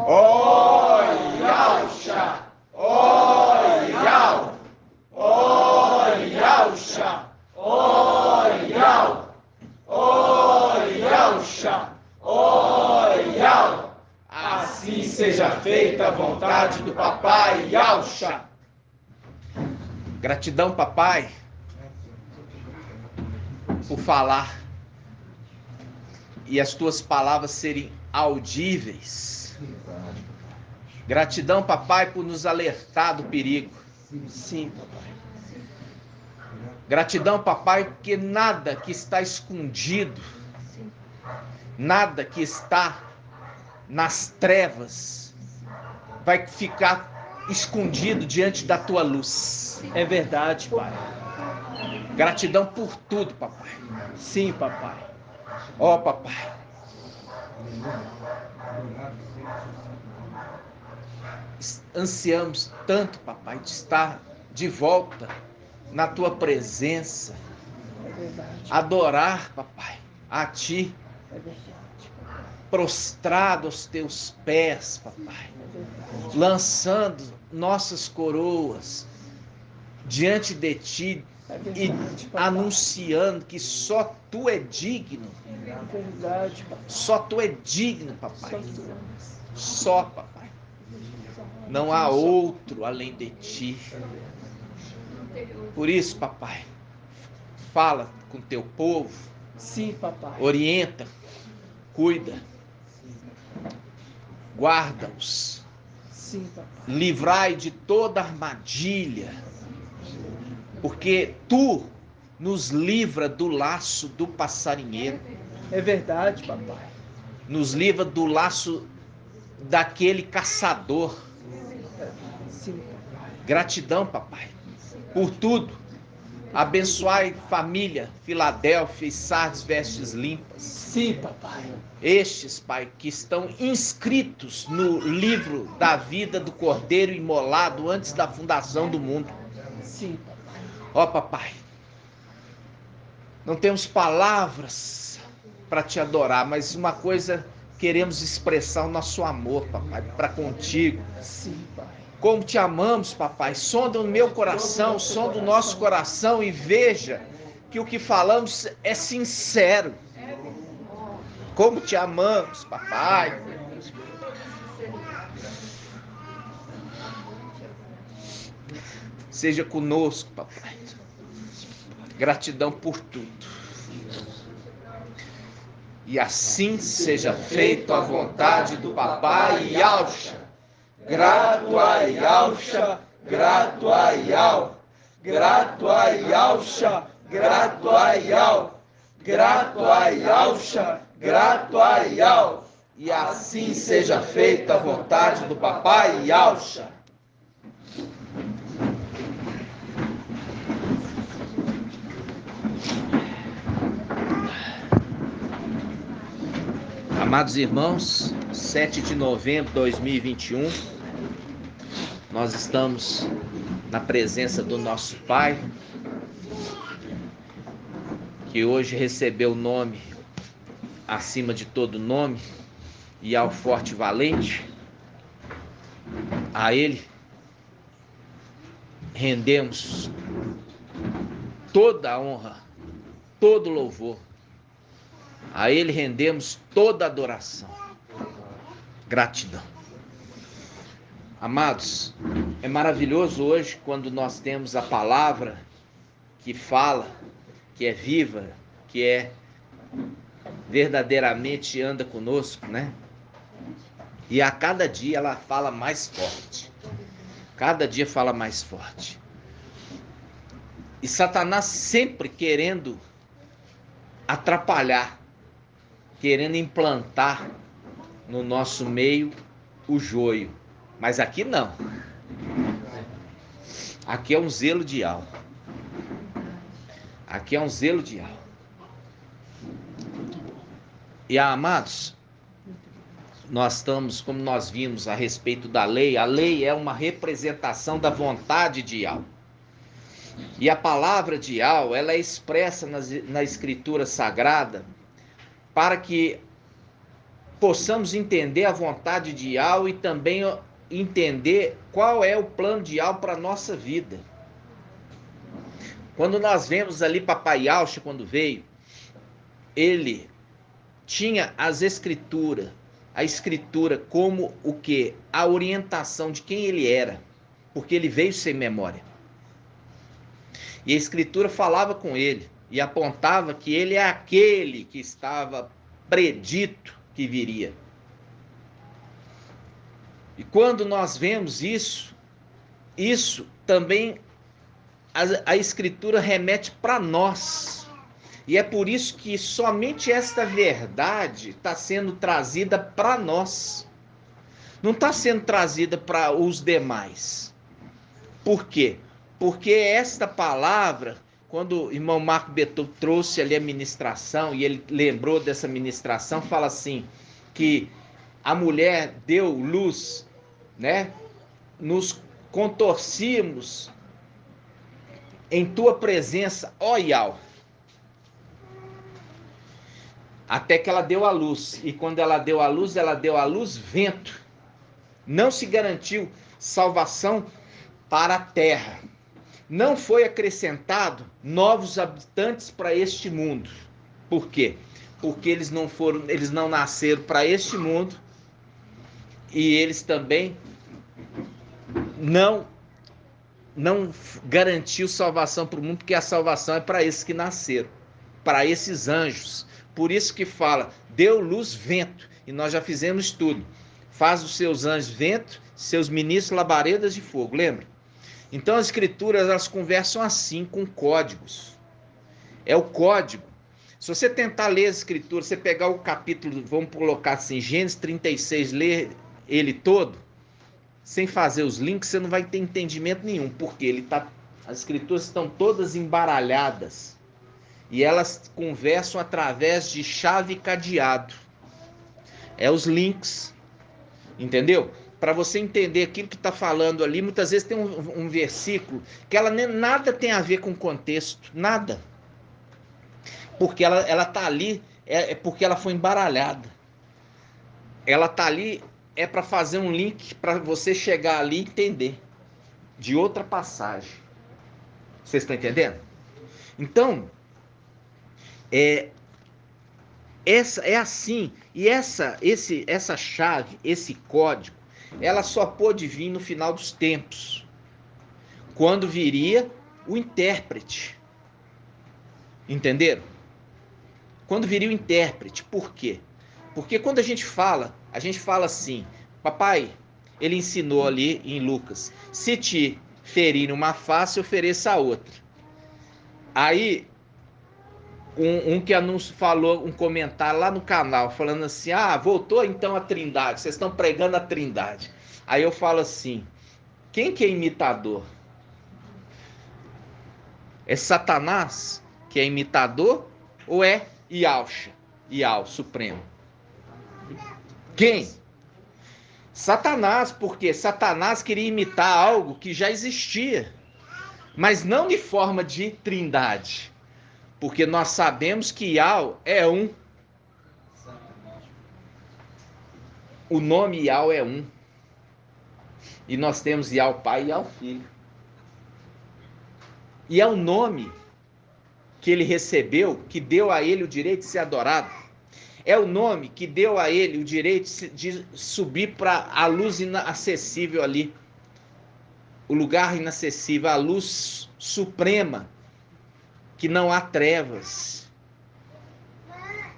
Oi, Yalcha! Oi, Yal! Oi, Yalcha! Oi, Yal! Oi, Yalcha! Oi, Yal! Assim seja feita a vontade do papai Yalcha! Gratidão, papai, por falar e as tuas palavras serem audíveis. Gratidão, papai, por nos alertar do perigo. Sim, papai. Gratidão, papai, porque nada que está escondido, nada que está nas trevas vai ficar escondido diante da tua luz. É verdade, pai. Gratidão por tudo, papai. Sim, papai. Ó, papai, ansiamos tanto, papai, de estar de volta na tua presença, É verdade. adorar, papai, a ti, É verdade. prostrado aos teus pés, papai, É verdade. lançando nossas coroas diante de ti É e verdade, papai. anunciando que só tu é digno, É verdade, papai. só tu é digno, papai, Só tu. só, papai, não há outro além de ti. Por isso, papai, fala com teu povo, Sim, papai. orienta, cuida, guarda-os, Sim, papai. livrai de toda armadilha, porque tu nos livra do laço do passarinheiro, É verdade, papai. nos livra do laço daquele caçador. Sim, papai. Gratidão, papai, por tudo. Abençoai família, Filadélfia e Sardes Vestes Limpas. Sim, papai. Estes, pai, que estão inscritos no livro da vida do Cordeiro imolado antes da fundação do mundo. Sim, papai. Ó, papai, não temos palavras para te adorar, mas uma coisa queremos expressar o nosso amor, papai, para contigo. Sim, pai. Como te amamos, papai. Sonda o meu coração, sonda o nosso coração e veja que o que falamos é sincero. Como te amamos, papai. Seja conosco, papai. Gratidão por tudo. E assim seja feito a vontade do papai Yalcha. Grato a Yalcha, grato a Yal, grato a Yalcha, grato a Yal, grato a Yalcha, grato a Yal. E assim seja feita a vontade do papai Yalcha. Amados irmãos, 7 de novembro de 2021, nós estamos na presença do nosso Pai, que hoje recebeu o nome acima de todo nome, e ao forte e valente. A Ele rendemos toda a honra, todo o louvor. A Ele rendemos toda a adoração. Gratidão. Amados, é maravilhoso hoje quando nós temos a palavra que fala, que é viva, que é verdadeiramente anda conosco, né? E a cada dia ela fala mais forte. Cada dia fala mais forte. E Satanás sempre querendo atrapalhar, querendo implantar no nosso meio o joio. Mas aqui não. Aqui é um zelo de alma. Aqui é um zelo de alma. E amados, nós estamos, como nós vimos a respeito da lei, a lei é uma representação da vontade de Yahweh. E a palavra de Yahweh, ela é expressa na Escritura Sagrada para que possamos entender a vontade de Yahweh e também entender qual é o plano de Yahweh para a nossa vida. Quando nós vemos ali Papai Yahushua, quando veio, ele tinha as escrituras, a escritura como o que? A orientação de quem ele era, porque ele veio sem memória. E a escritura falava com ele e apontava que ele é aquele que estava predito que viria. E quando nós vemos isso também a escritura remete para nós. E é por isso que somente esta verdade está sendo trazida para nós. Não está sendo trazida para os demais. Por quê? Porque esta palavra, quando o irmão Marco Beto trouxe ali a ministração, e ele lembrou dessa ministração, fala assim, que a mulher deu luz, né? Nos contorcíamos em tua presença, ó Yahweh. Até que ela deu a luz. E quando ela deu a luz vento. Não se garantiu salvação para a terra. Não foi acrescentado novos habitantes para este mundo. Por quê? Porque eles não nasceram para este mundo e eles também não garantiu salvação para o mundo, porque a salvação é para esses que nasceram, para esses anjos. Por isso que fala, deu luz vento, e nós já fizemos estudo. Faz os seus anjos vento, seus ministros labaredas de fogo, lembra? Então as escrituras, elas conversam assim, com códigos. É o código. Se você tentar ler as escrituras, você pegar o capítulo, vamos colocar assim, Gênesis 36, ler ele todo, sem fazer os links, você não vai ter entendimento nenhum, porque as escrituras estão todas embaralhadas. E elas conversam através de chave e cadeado. É os links. Entendeu? Para você entender aquilo que está falando ali, muitas vezes tem um versículo que ela nada tem a ver com o contexto. Nada. Porque ela está ali, porque ela foi embaralhada. Ela está ali, é para fazer um link para você chegar ali e entender. De outra passagem. Vocês estão entendendo? Então, é assim, e essa chave, esse código, ela só pôde vir no final dos tempos, quando viria o intérprete. Entenderam? Quando viria o intérprete. Por quê? Porque quando a gente fala assim, papai, ele ensinou ali em Lucas, se te ferirem uma face, ofereça a outra. Aí um que falou um comentário lá no canal, falando assim, voltou então a Trindade, vocês estão pregando a Trindade. Aí eu falo assim, quem que é imitador? É Satanás que é imitador ou é Yahushua, Supremo? Quem? Satanás, porque Satanás queria imitar algo que já existia, mas não de forma de Trindade. Porque nós sabemos que Yahweh é um. O nome Yahweh é um. E nós temos Yahweh Pai e Yahweh Filho. E é o nome que ele recebeu, que deu a ele o direito de ser adorado. É o nome que deu a ele o direito de subir para a luz inacessível ali. O lugar inacessível, a luz suprema, que não há trevas.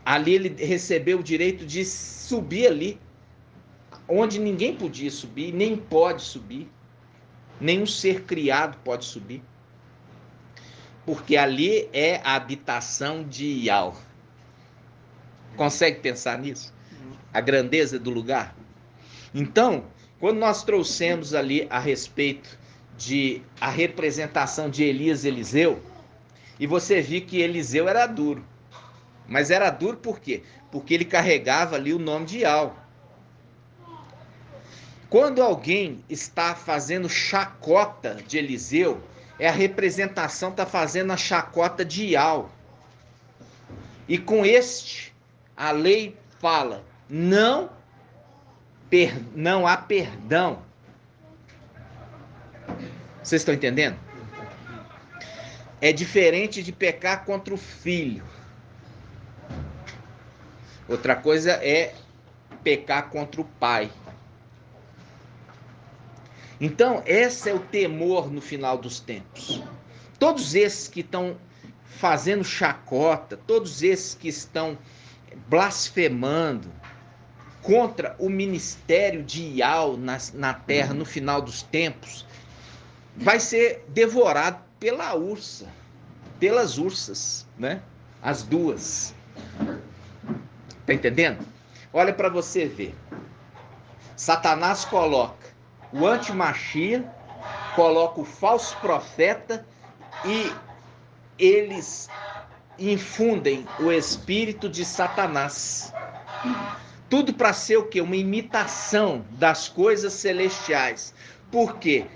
Ali ele recebeu o direito de subir ali, onde ninguém podia subir, nem pode subir, nenhum ser criado pode subir, porque ali é a habitação de Yahweh. Consegue pensar nisso? A grandeza do lugar? Então, quando nós trouxemos ali a respeito de a representação de Elias e Eliseu, e você viu que Eliseu era duro. Mas era duro por quê? Porque ele carregava ali o nome de Yahweh. Quando alguém está fazendo chacota de Eliseu, a representação está fazendo a chacota de Yahweh. E com este, a lei fala não há perdão. Vocês estão entendendo? É diferente de pecar contra o filho. Outra coisa é pecar contra o pai. Então, esse é o temor no final dos tempos. Todos esses que estão fazendo chacota, todos esses que estão blasfemando contra o ministério de Iau na terra no final dos tempos, vai ser devorado pela ursa, pelas ursas, né? As duas. Tá entendendo? Olha para você ver. Satanás coloca o antimachia, coloca o falso profeta e eles infundem o espírito de Satanás. Tudo para ser o quê? Uma imitação das coisas celestiais. Por quê?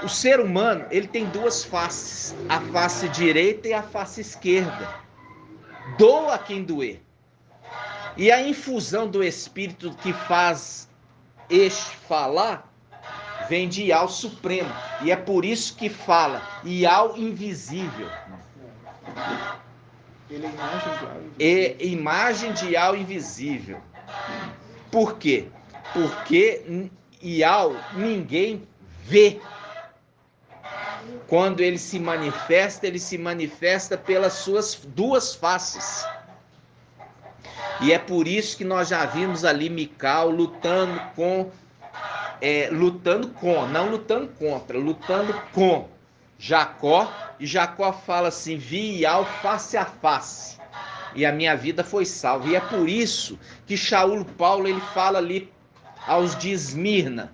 O ser humano, ele tem duas faces, a face direita e a face esquerda. Doa quem doer. E a infusão do espírito que faz este falar vem de Iau Supremo. E é por isso que fala Iau Invisível. Ele é imagem de Iau invisível. E imagem de Iau Invisível. Por quê? Porque Iau ninguém vê. Quando ele se manifesta pelas suas duas faces. E é por isso que nós já vimos ali Mical lutando com, não lutando contra, lutando com Jacó. E Jacó fala assim: vi Iau face a face, e a minha vida foi salva. E é por isso que Shaul Paulo, ele fala ali aos de Esmirna.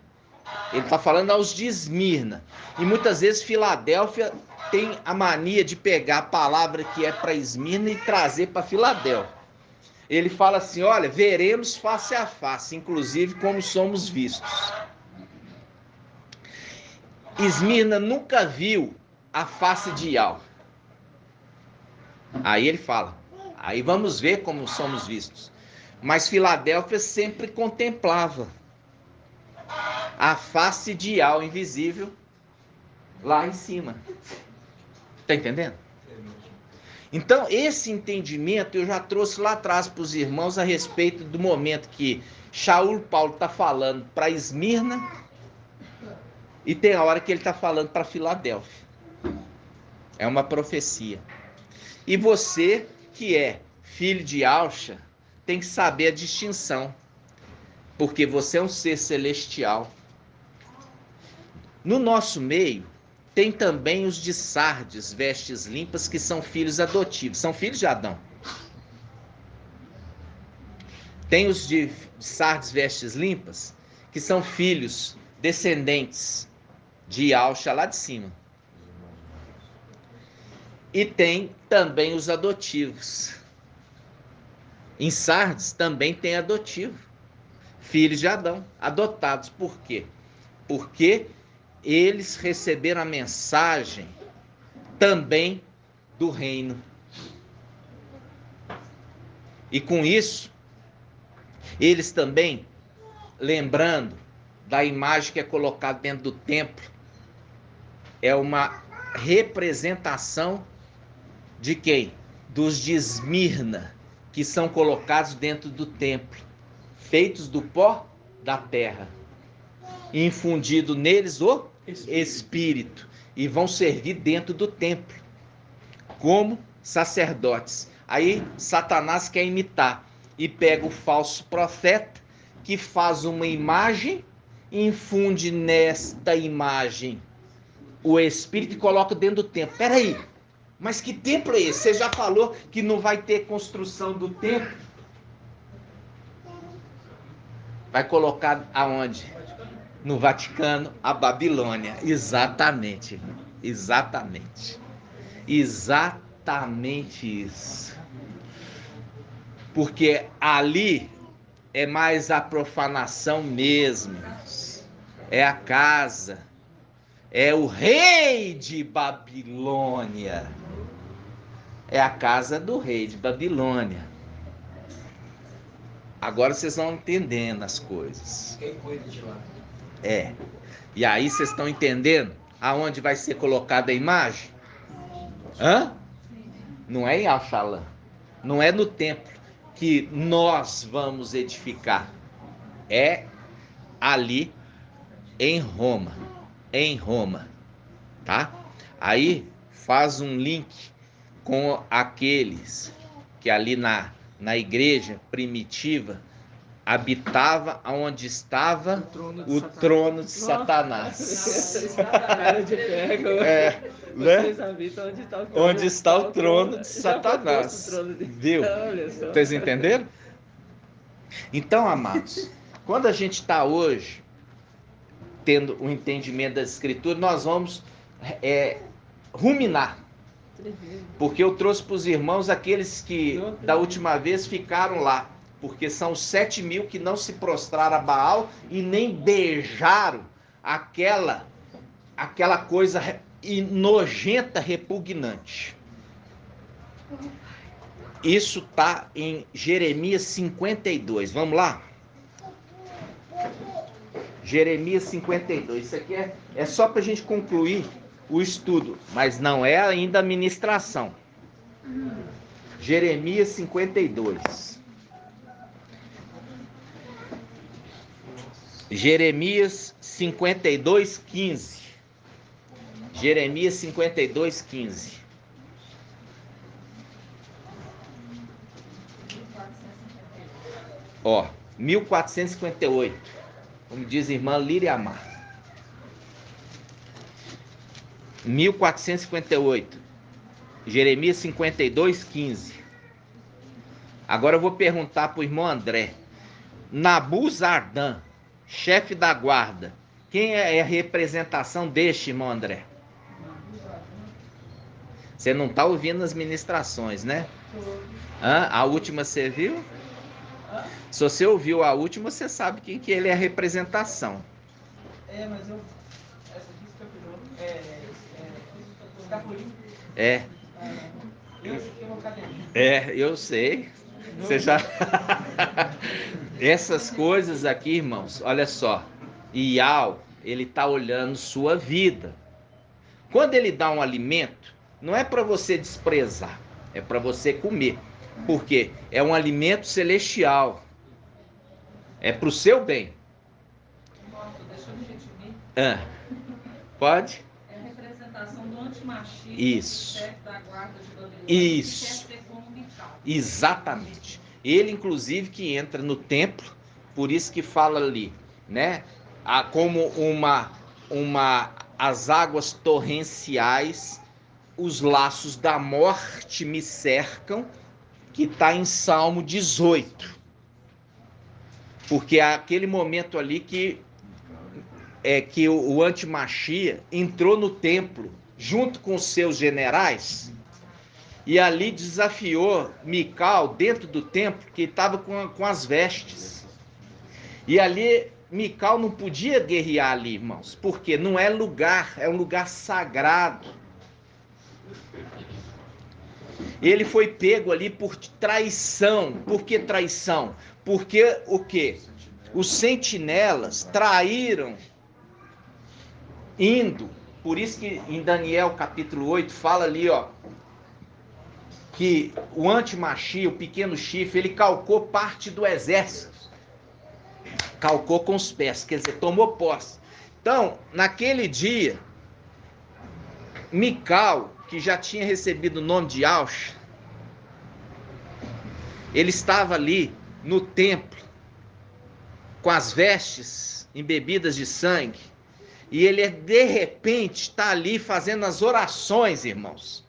Ele está falando aos de Esmirna. E muitas vezes Filadélfia tem a mania de pegar a palavra que é para Esmirna e trazer para Filadélfia. Ele fala assim: olha, veremos face a face, inclusive como somos vistos. Esmirna nunca viu a face de Iau. Aí ele fala: aí vamos ver como somos vistos. Mas Filadélfia sempre contemplava a face de Iau invisível lá em cima. Tá entendendo? Então, esse entendimento eu já trouxe lá atrás para os irmãos a respeito do momento que Shaul Paulo está falando para Esmirna e tem a hora que ele está falando para Filadélfia. É uma profecia. E você, que é filho de Alcha, tem que saber a distinção, porque você é um ser celestial. No nosso meio, tem também os de Sardes, vestes limpas, que são filhos adotivos, são filhos de Adão. Tem os de Sardes, vestes limpas, que são filhos, descendentes de Alcha lá de cima. E tem também os adotivos. Em Sardes também tem adotivo, filhos de Adão, adotados. Por quê? Porque eles receberam a mensagem também do reino. E com isso, eles também, lembrando da imagem que é colocada dentro do templo, é uma representação de quem? Dos de Esmirna, que são colocados dentro do templo, feitos do pó da terra, e infundido neles o Espírito, e vão servir dentro do templo, como sacerdotes. Aí Satanás quer imitar, e pega o falso profeta, que faz uma imagem, infunde nesta imagem o Espírito e coloca dentro do templo. Peraí, mas que templo é esse? Você já falou que não vai ter construção do templo? Vai colocar aonde? No Vaticano, a Babilônia. Exatamente. Exatamente. Exatamente isso. Porque ali é mais a profanação mesmo. É a casa. É o rei de Babilônia. É a casa do rei de Babilônia. Agora vocês vão entendendo as coisas. Quem cuida de lá? É. E aí vocês estão entendendo aonde vai ser colocada a imagem? Hã? Não é em Alxalã. Não é no templo que nós vamos edificar. É ali em Roma. Em Roma. Tá? Aí faz um link com aqueles que ali na igreja primitiva habitava onde estava o trono de Satanás. Cara de pego. É, né? Vocês habitam Onde está o trono de Satanás. Viu? Olha só. Vocês entenderam? Então, amados, quando a gente está hoje tendo o entendimento da Escritura, nós vamos ruminar. Porque eu trouxe para os irmãos aqueles que da última vez ficaram lá. Porque são 7.000 que não se prostraram a Baal e nem beijaram aquela coisa nojenta, repugnante. Isso está em Jeremias 52. Vamos lá? Jeremias 52. Isso aqui é só para a gente concluir o estudo, mas não é ainda a ministração. Jeremias 52. Jeremias 52, 15. Jeremias 52, 15. Ó, 1458. Como diz a irmã Líria Amar. 1458. Jeremias 52, 15. Agora eu vou perguntar para o irmão André. Nabuzardan, chefe da guarda, quem é a representação deste, irmão André? Você não está ouvindo as ministrações, né? A última você viu? Se você ouviu a última, você sabe quem que ele é a representação. Mas eu... Essa aqui escapuliu. Eu sei. Você já... Essas coisas aqui, irmãos, olha só. Iau, ele está olhando sua vida. Quando ele dá um alimento, não é para você desprezar, é para você comer. Porque é um alimento celestial. É para o seu bem. Deixa eu repetir. Pode? É a representação do antimachista, Isso. chefe da guarda de Babilônia, Isso. que quer ser como Mical. Exatamente. Ele, inclusive, que entra no templo, por isso que fala ali, né? Como as águas torrenciais, os laços da morte me cercam, que está em Salmo 18. Porque é aquele momento ali que o antimachia entrou no templo junto com os seus generais e ali desafiou Mical dentro do templo, que estava com as vestes. E ali Mical não podia guerrear ali, irmãos, porque não é lugar, é um lugar sagrado. Ele foi pego ali por traição. Por que traição? Porque o quê? Os sentinelas traíram indo. Por isso que em Daniel capítulo 8 fala ali, ó, que o antimachia, o pequeno chifre, ele calcou parte do exército. Calcou com os pés, quer dizer, tomou posse. Então, naquele dia, Mical, que já tinha recebido o nome de Aush, ele estava ali no templo, com as vestes embebidas de sangue, e ele de repente está ali fazendo as orações, irmãos.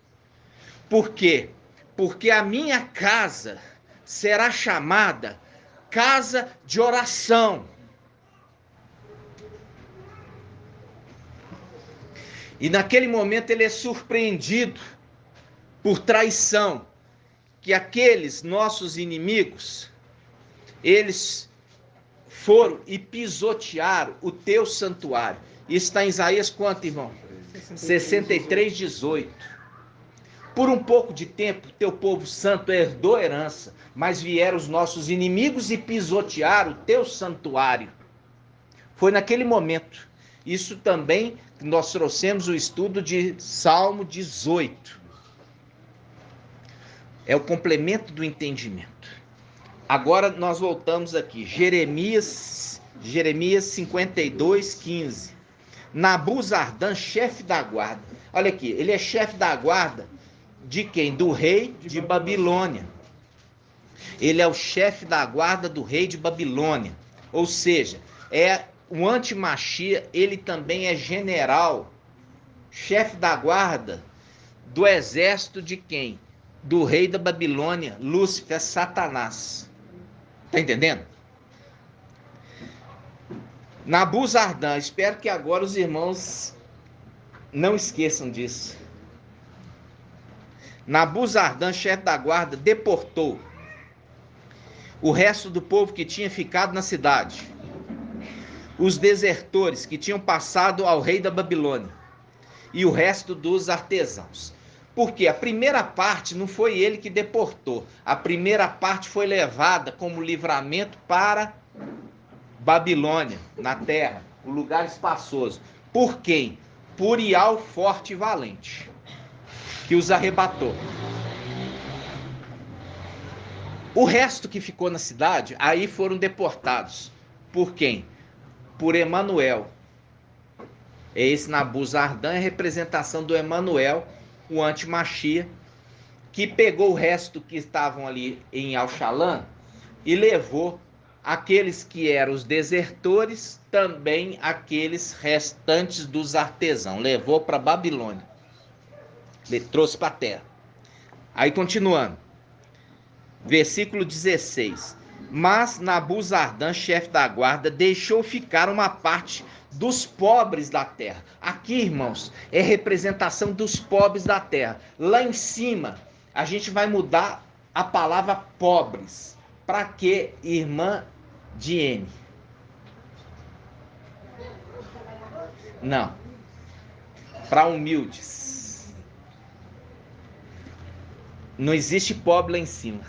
Por quê? Porque a minha casa será chamada casa de oração. E naquele momento ele é surpreendido por traição, que aqueles nossos inimigos, eles foram e pisotearam o teu santuário. Isso está em Isaías quanto, irmão? 63:18. Por um pouco de tempo, teu povo santo herdou herança, mas vieram os nossos inimigos e pisotearam o teu santuário. Foi naquele momento. Isso também nós trouxemos o estudo de Salmo 18. É o complemento do entendimento. Agora nós voltamos aqui. Jeremias 52, 15. Nabuzardan, chefe da guarda. Olha aqui, ele é chefe da guarda de quem? Do rei de Babilônia. Ele é o chefe da guarda do rei de Babilônia. Ou seja, é o antimachia, ele também é general, chefe da guarda do exército de quem? Do rei da Babilônia, Lúcifer, Satanás. Tá entendendo? Nabuzardan, espero que agora os irmãos não esqueçam disso. Nabuzardan, chefe da guarda, deportou o resto do povo que tinha ficado na cidade, os desertores que tinham passado ao rei da Babilônia e o resto dos artesãos. Porque a primeira parte não foi ele que deportou, a primeira parte foi levada como livramento para Babilônia, na terra, o lugar espaçoso. Por quem? Por Ial forte e valente, que os arrebatou. O resto que ficou na cidade, aí foram deportados. Por quem? Por Emanuel. Esse Nabuzardan é a representação do Emanuel, o antimachia, que pegou o resto que estavam ali em Alxalã e levou aqueles que eram os desertores, também aqueles restantes dos artesãos. Levou para Babilônia. Ele trouxe para a terra. Aí continuando. Versículo 16. Mas Nabuzardan, chefe da guarda, deixou ficar uma parte dos pobres da terra. Aqui, irmãos, é representação dos pobres da terra. Lá em cima, a gente vai mudar a palavra pobres. Para que, irmã Diene? Não. Para humildes. Não existe pobre lá em cima.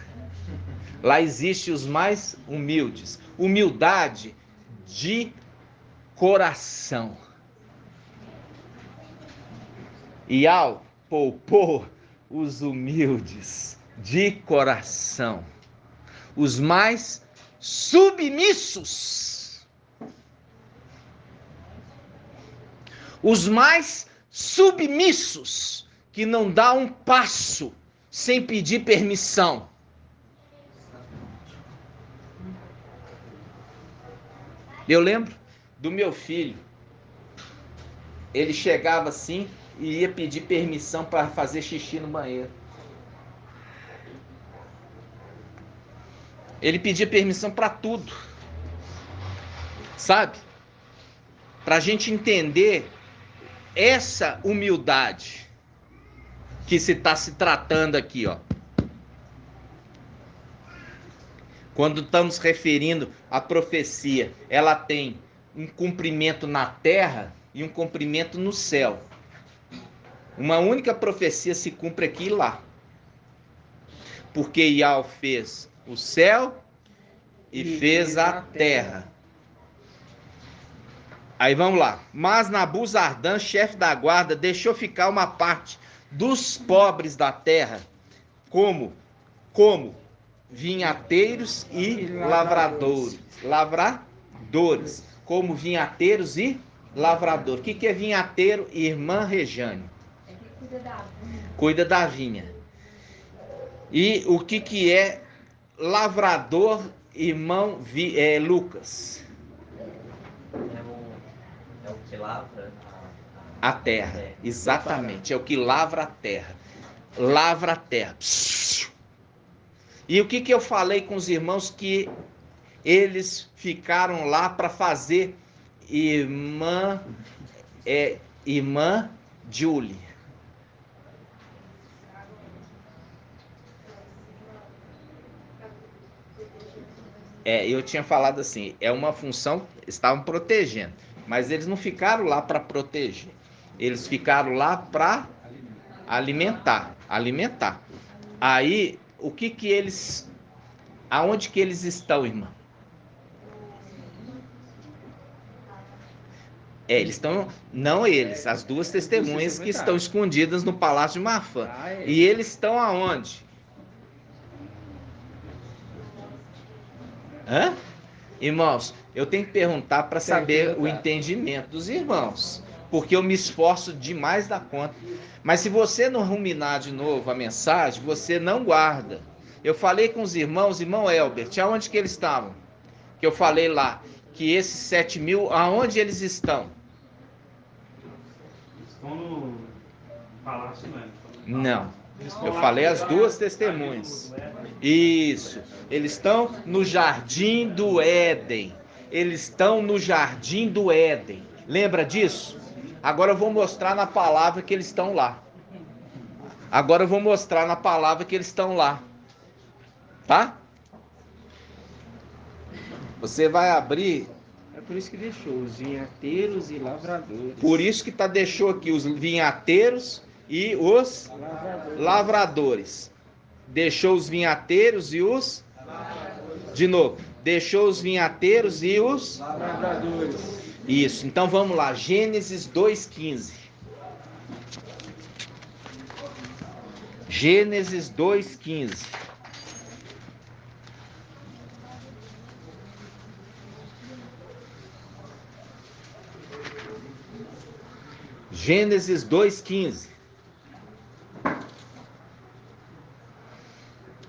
Lá existe os mais humildes. Humildade de coração. Ial poupou os humildes de coração. Os mais submissos. Os mais submissos, que não dá um passo sem pedir permissão. Eu lembro do meu filho. Ele chegava assim e ia pedir permissão para fazer xixi no banheiro. Ele pedia permissão para tudo. Sabe? Para a gente entender essa humildade que se está se tratando aqui, ó. Quando estamos referindo à profecia, ela tem um cumprimento na terra e um cumprimento no céu. Uma única profecia se cumpre aqui e lá. Porque Ial fez o céu e fez a terra. Aí vamos lá. Mas Nabuzardan, chefe da guarda, deixou ficar uma parte dos pobres da terra, como vinhateiros e lavradores. Lavradores. Como vinhateiros e lavradores. O que é vinhateiro, irmã Rejane? É que cuida da vinha. Cuida da vinha. E o que é lavrador, irmão Lucas? É o que lavra A terra. Exatamente. É o que lavra a terra. Lavra a terra. E o que eu falei com os irmãos que eles ficaram lá para fazer irmã Julie? Eu tinha falado assim, é uma função, estavam protegendo, mas eles não ficaram lá para proteger. Eles ficaram lá para Alimentar, alimentar. Aí, o que que eles... Aonde que eles estão, irmã? Eles estão... Não eles, as duas testemunhas que estão escondidas no palácio de Marfã. E eles estão aonde? Hã? Irmãos, eu tenho que perguntar para saber o entendimento dos irmãos, porque eu me esforço demais da conta. Mas se você não ruminar de novo a mensagem, você não guarda. Eu falei com os irmãos, irmão Elbert, aonde que eles estavam? Que eu falei lá, que esses 7.000, aonde eles estão? Estão no palácio, né? Não. Eu falei as duas testemunhas. Isso. Eles estão no Jardim do Éden. Eles estão no Jardim do Éden. Lembra disso? Agora eu vou mostrar na palavra que eles estão lá. Agora eu vou mostrar na palavra que eles estão lá. Tá? Você vai abrir. É por isso que deixou os vinhateiros e lavradores. Por isso que deixou aqui os vinhateiros e os lavradores. Deixou os vinhateiros e os... De novo. Deixou os vinhateiros e os... Lavradores. Isso. Então vamos lá. Gênesis 2:15. Gênesis 2:15. Gênesis 2:15.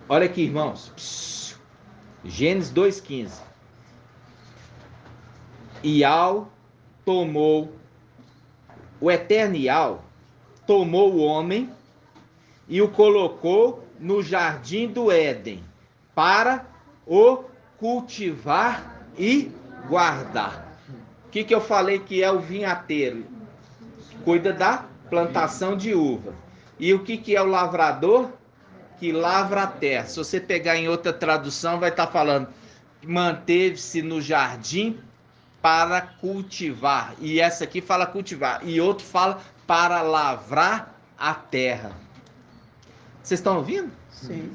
Olha aqui, irmãos. Gênesis 2:15. Ial tomou, o eterno Ial tomou o homem e o colocou no jardim do Éden para o cultivar e guardar. O que eu falei que é o vinhateiro? Cuida da plantação de uva. E o que é o lavrador? Que lavra a terra. Se você pegar em outra tradução, vai estar falando manteve-se no jardim para cultivar. E essa aqui fala cultivar. E outro fala para lavrar a terra. Vocês estão ouvindo? Sim.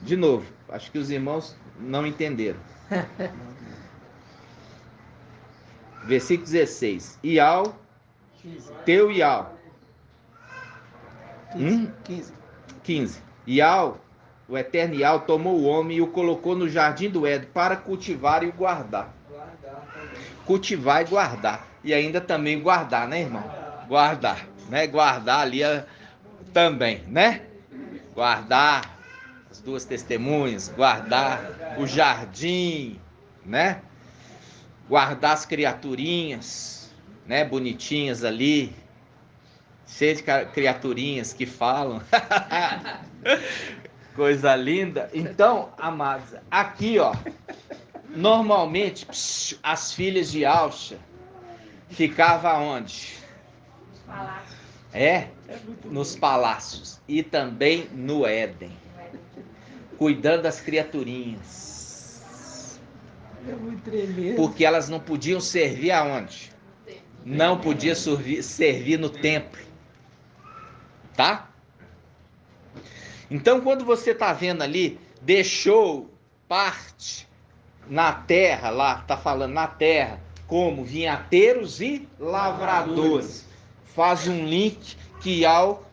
De novo, acho que os irmãos não entenderam. Versículo 16. Ial, teu Ial. 15. Ial, o eterno Ial, tomou o homem e o colocou no jardim do Éden para cultivar e guardar. Cultivar e guardar. E ainda também guardar, né, irmão? Guardar, né? Guardar ali também, né? Guardar as duas testemunhas, guardar o jardim, né? Guardar as criaturinhas, né? Bonitinhas ali. Cheio de criaturinhas que falam. Coisa linda. Então, amados, aqui, ó. Normalmente, as filhas de Alcha ficavam onde? Palácio. É, nos palácios. E também no Éden. Cuidando das criaturinhas. É muito tremendo. Porque elas não podiam servir aonde? Não podia servir no templo. Tá? Então, quando você está vendo ali, deixou parte na terra, lá está falando na terra, como vinhateiros e lavradores. Faz um link que Ial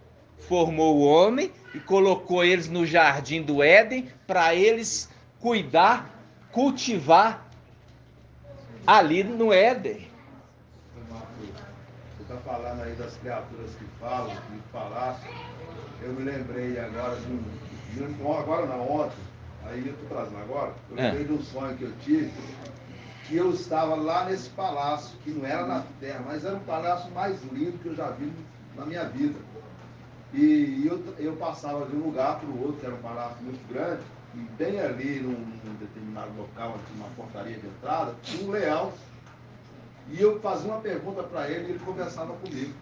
formou o homem e colocou eles no jardim do Éden para eles cuidar, cultivar ali no Éden. Você está falando aí das criaturas que falam, que falassem. Eu me lembrei agora agora não, ontem, aí eu estou trazendo agora, eu lembrei de um sonho que eu tive, que eu estava lá nesse palácio, que não era na terra, mas era o palácio mais lindo que eu já vi na minha vida. E eu passava de um lugar para o outro, que era um palácio muito grande, e bem ali, num determinado local, onde tinha uma portaria de entrada, tinha um leão. E eu fazia uma pergunta para ele e ele conversava comigo.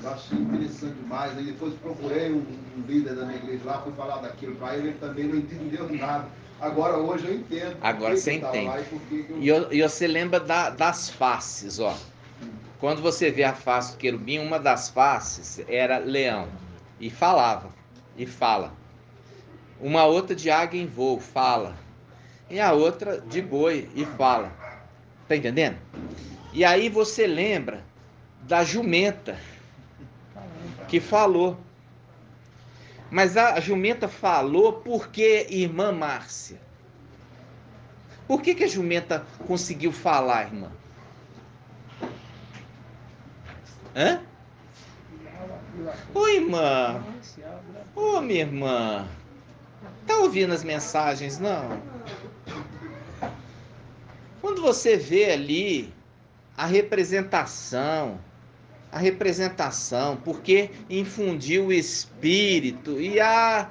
Eu achei interessante demais. Aí depois procurei um líder da minha igreja lá, fui falar daquilo para ele, ele também não entendeu nada. Agora hoje eu entendo. Agora você entende. E você lembra das faces, ó. Quando você vê a face do querubim, uma das faces era leão. E falava. E fala. Uma outra de águia em voo, fala. E a outra de boi e fala. Tá entendendo? E aí você lembra da jumenta que falou. Mas a jumenta falou porque, irmã Márcia? Por que a jumenta conseguiu falar, irmã? Hã? Ô, irmã. Ô, minha irmã. Tá ouvindo as mensagens, não? Quando você vê ali a representação, porque infundiu o espírito, e a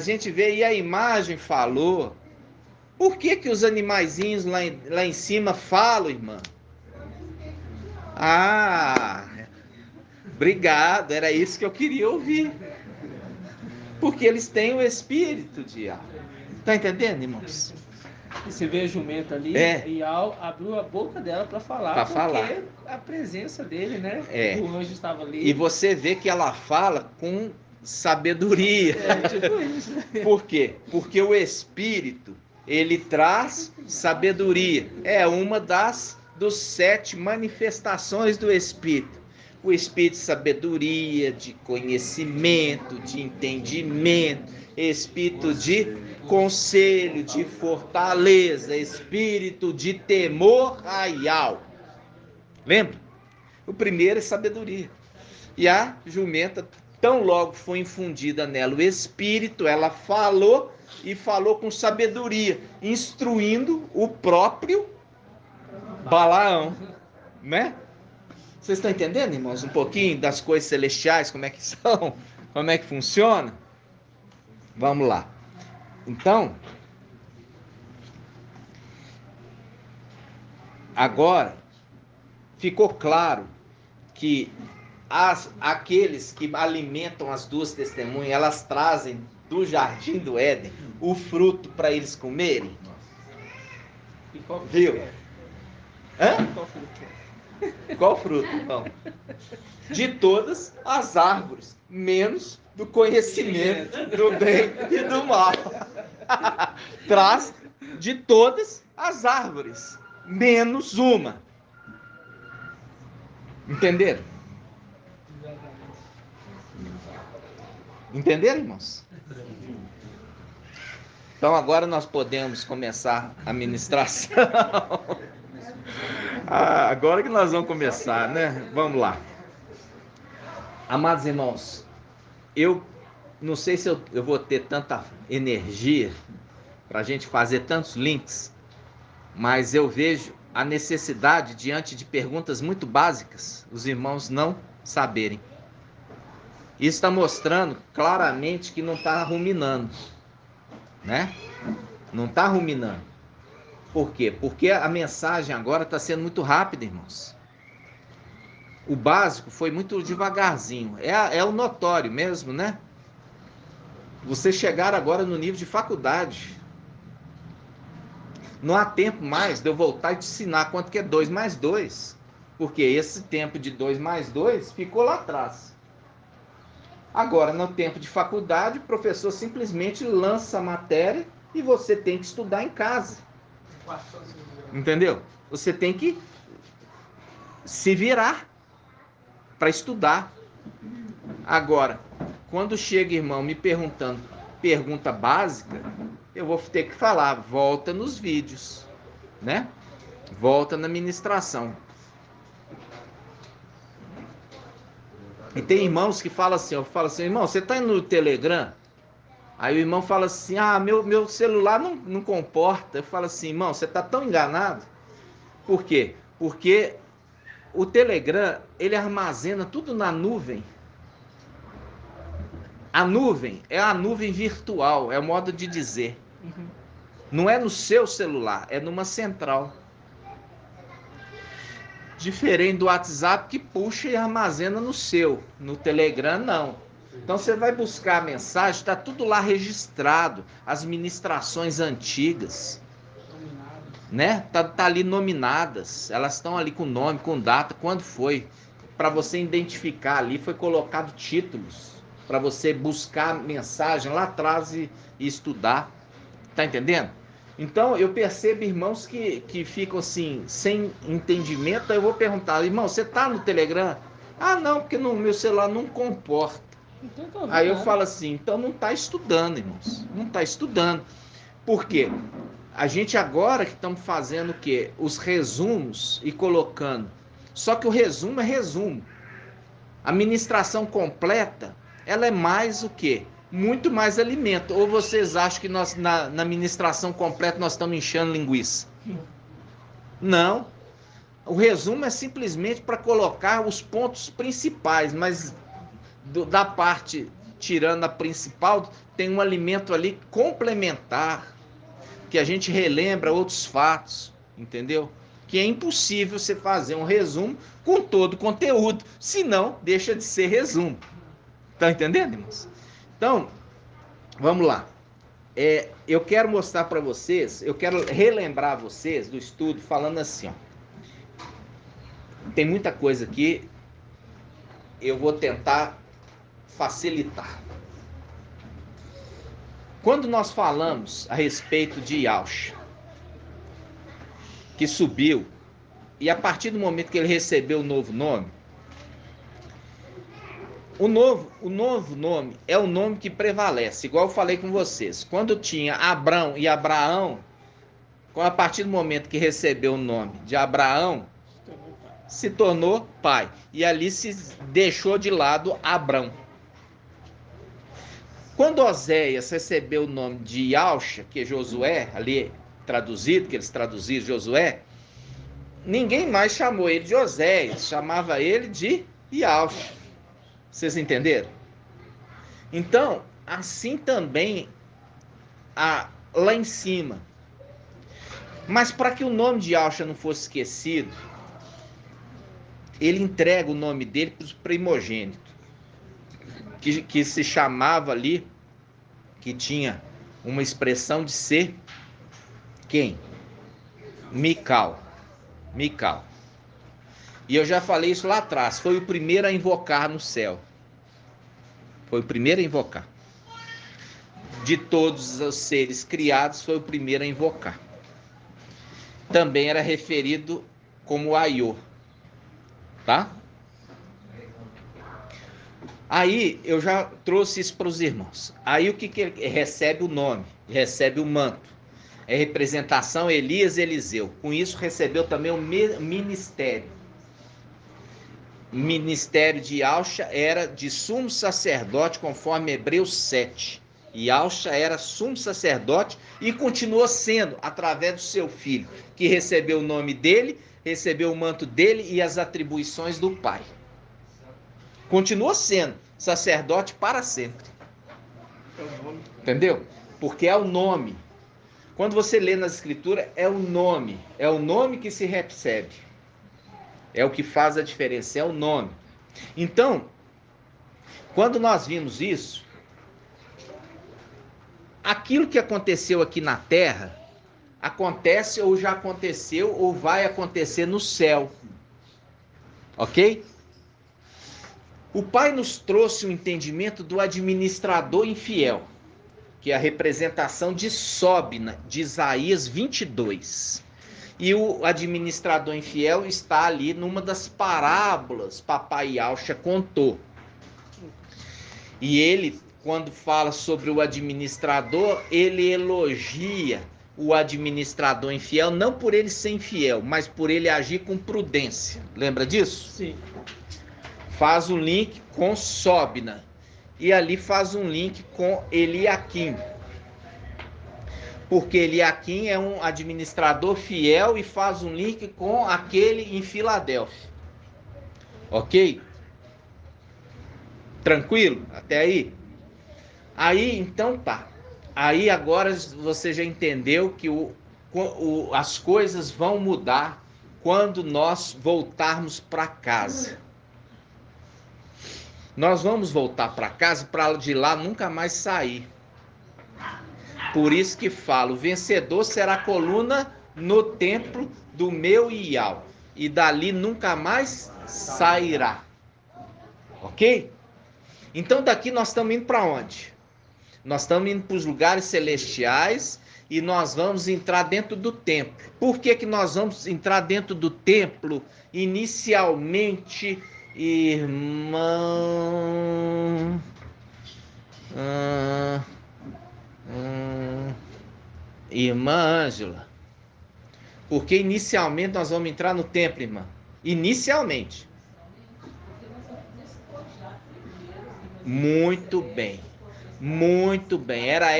gente vê, e a imagem falou. Por que os animaizinhos lá em cima falam, irmã? Ah, obrigado, era isso que eu queria ouvir. Porque eles têm o espírito de alma. Tá entendendo, irmãos? E você vê a jumenta ali, e abriu a boca dela para falar, porque a presença dele, né? O anjo estava ali. E você vê que ela fala com sabedoria. Tipo isso. Por quê? Porque o espírito, ele traz sabedoria. É uma dos 7 manifestações do espírito. O espírito de sabedoria, de conhecimento, de entendimento, espírito de conselho, de fortaleza, espírito de temor real. Lembra? O primeiro é sabedoria. E a jumenta, tão logo foi infundida nela o espírito, ela falou e falou com sabedoria, instruindo o próprio Balaão, né? Vocês estão entendendo, irmãos, um pouquinho das coisas celestiais, como é que são, como é que funciona? Vamos lá. Então, agora ficou claro que aqueles que alimentam as 2 testemunhas, elas trazem do jardim do Éden o fruto para eles comerem. E qual fruto Viu? é? Hã? Qual fruto é? Qual fruto? Não. De todas as árvores, menos do conhecimento do bem e do mal. Traz de todas as árvores, menos uma. Entenderam? Entenderam, irmãos? Então agora nós podemos começar a ministração. Agora que nós vamos começar, né? Vamos lá. Amados irmãos, eu não sei se eu vou ter tanta energia para a gente fazer tantos links, mas eu vejo a necessidade, diante de perguntas muito básicas, os irmãos não saberem. Isso está mostrando claramente que não está ruminando, né? Não está ruminando. Por quê? Porque a mensagem agora está sendo muito rápida, irmãos. O básico foi muito devagarzinho. É o notório mesmo, né? Vocês chegaram agora no nível de faculdade. Não há tempo mais de eu voltar e te ensinar quanto que é 2 mais 2. Porque esse tempo de 2 mais 2 ficou lá atrás. Agora, no tempo de faculdade, o professor simplesmente lança a matéria e você tem que estudar em casa. Entendeu? Você tem que se virar para estudar. Agora, quando chega irmão me perguntando pergunta básica, eu vou ter que falar, volta nos vídeos, né? Volta na ministração. E tem irmãos que falam assim, eu falo assim, irmão, você está indo no Telegram? Aí o irmão fala assim, meu celular não comporta. Eu falo assim, irmão, você está tão enganado. Por quê? Porque o Telegram, ele armazena tudo na nuvem. A nuvem é a nuvem virtual, é o modo de dizer. Não é no seu celular, é numa central. Diferente do WhatsApp que puxa e armazena no seu. No Telegram, não. Então você vai buscar a mensagem, está tudo lá registrado. As ministrações antigas. né? Tá ali nominadas, elas estão ali com nome, com data, quando foi, para você identificar ali, foi colocado títulos, para você buscar mensagem lá atrás e estudar, tá entendendo? Então eu percebo irmãos que ficam assim, sem entendimento. Aí eu vou perguntar: irmão, você tá no Telegram? Ah, não, porque no meu celular não comporta. Aí eu falo assim: então não tá estudando, irmãos, não tá estudando. Por quê? A gente agora que estamos fazendo o quê? Os resumos e colocando. Só que o resumo é resumo. A ministração completa, ela é mais o quê? Muito mais alimento. Ou vocês acham que nós, na ministração completa, nós estamos enchendo linguiça? Não. O resumo é simplesmente para colocar os pontos principais, mas da parte, tirando a principal, tem um alimento ali complementar, que a gente relembra outros fatos, entendeu? Que é impossível você fazer um resumo com todo o conteúdo, senão deixa de ser resumo. Tá entendendo, irmãos? Então, vamos lá. Eu quero mostrar para vocês, eu quero relembrar vocês do estudo falando assim, ó. Tem muita coisa aqui, eu vou tentar facilitar. Quando nós falamos a respeito de Yahshua, que subiu, e a partir do momento que ele recebeu o novo nome, o novo nome é o nome que prevalece, igual eu falei com vocês. Quando tinha Abrão e Abraão, a partir do momento que recebeu o nome de Abraão, se tornou pai. E ali se deixou de lado Abrão. Quando Oséias recebeu o nome de Yahshua, que é Josué, ali traduzido, que eles traduziram Josué, ninguém mais chamou ele de Oséias, chamava ele de Yahshua. Vocês entenderam? Então, assim também lá em cima. Mas para que o nome de Yahshua não fosse esquecido, ele entrega o nome dele para os primogênitos, que se chamava ali, que tinha uma expressão de ser quem? Mical. E eu já falei isso lá atrás, foi o primeiro a invocar no céu. Foi o primeiro a invocar. De todos os seres criados, foi o primeiro a invocar. Também era referido como Aiô. Tá? Aí eu já trouxe isso para os irmãos. Aí o que ele recebe? O nome, recebe o manto. É representação Elias e Eliseu. Com isso recebeu também o ministério. O ministério de Yahshua era de sumo sacerdote, conforme Hebreus 7. E Yahshua era sumo sacerdote e continuou sendo através do seu filho, que recebeu o nome dele, recebeu o manto dele e as atribuições do Pai. Continua sendo sacerdote para sempre. Entendeu? Porque é o nome. Quando você lê nas escrituras, é o nome que se recebe. É o que faz a diferença, é o nome. Então, quando nós vimos isso, aquilo que aconteceu aqui na terra, acontece ou já aconteceu ou vai acontecer no céu. Ok? O Pai nos trouxe o entendimento do administrador infiel, que é a representação de Sobna, de Isaías 22. E o administrador infiel está ali numa das parábolas que Papai Yahshua contou. E ele, quando fala sobre o administrador, ele elogia o administrador infiel, não por ele ser infiel, mas por ele agir com prudência. Lembra disso? Sim. Faz um link com Sobna. E ali faz um link com Eliaquim. Porque Eliaquim é um administrador fiel e faz um link com aquele em Filadélfia. Ok? Tranquilo? Até aí? Aí, então tá. Aí agora você já entendeu que as coisas vão mudar quando nós voltarmos para casa. Nós vamos voltar para casa, para de lá nunca mais sair. Por isso que falo, o vencedor será a coluna no templo do meu Ial, e dali nunca mais sairá. Ok? Então daqui nós estamos indo para onde? Nós estamos indo para os lugares celestiais e nós vamos entrar dentro do templo. Por que nós vamos entrar dentro do templo? Inicialmente, irmã Ângela. Porque inicialmente nós vamos entrar no templo, irmã. Inicialmente. Muito bem. Muito bem. Era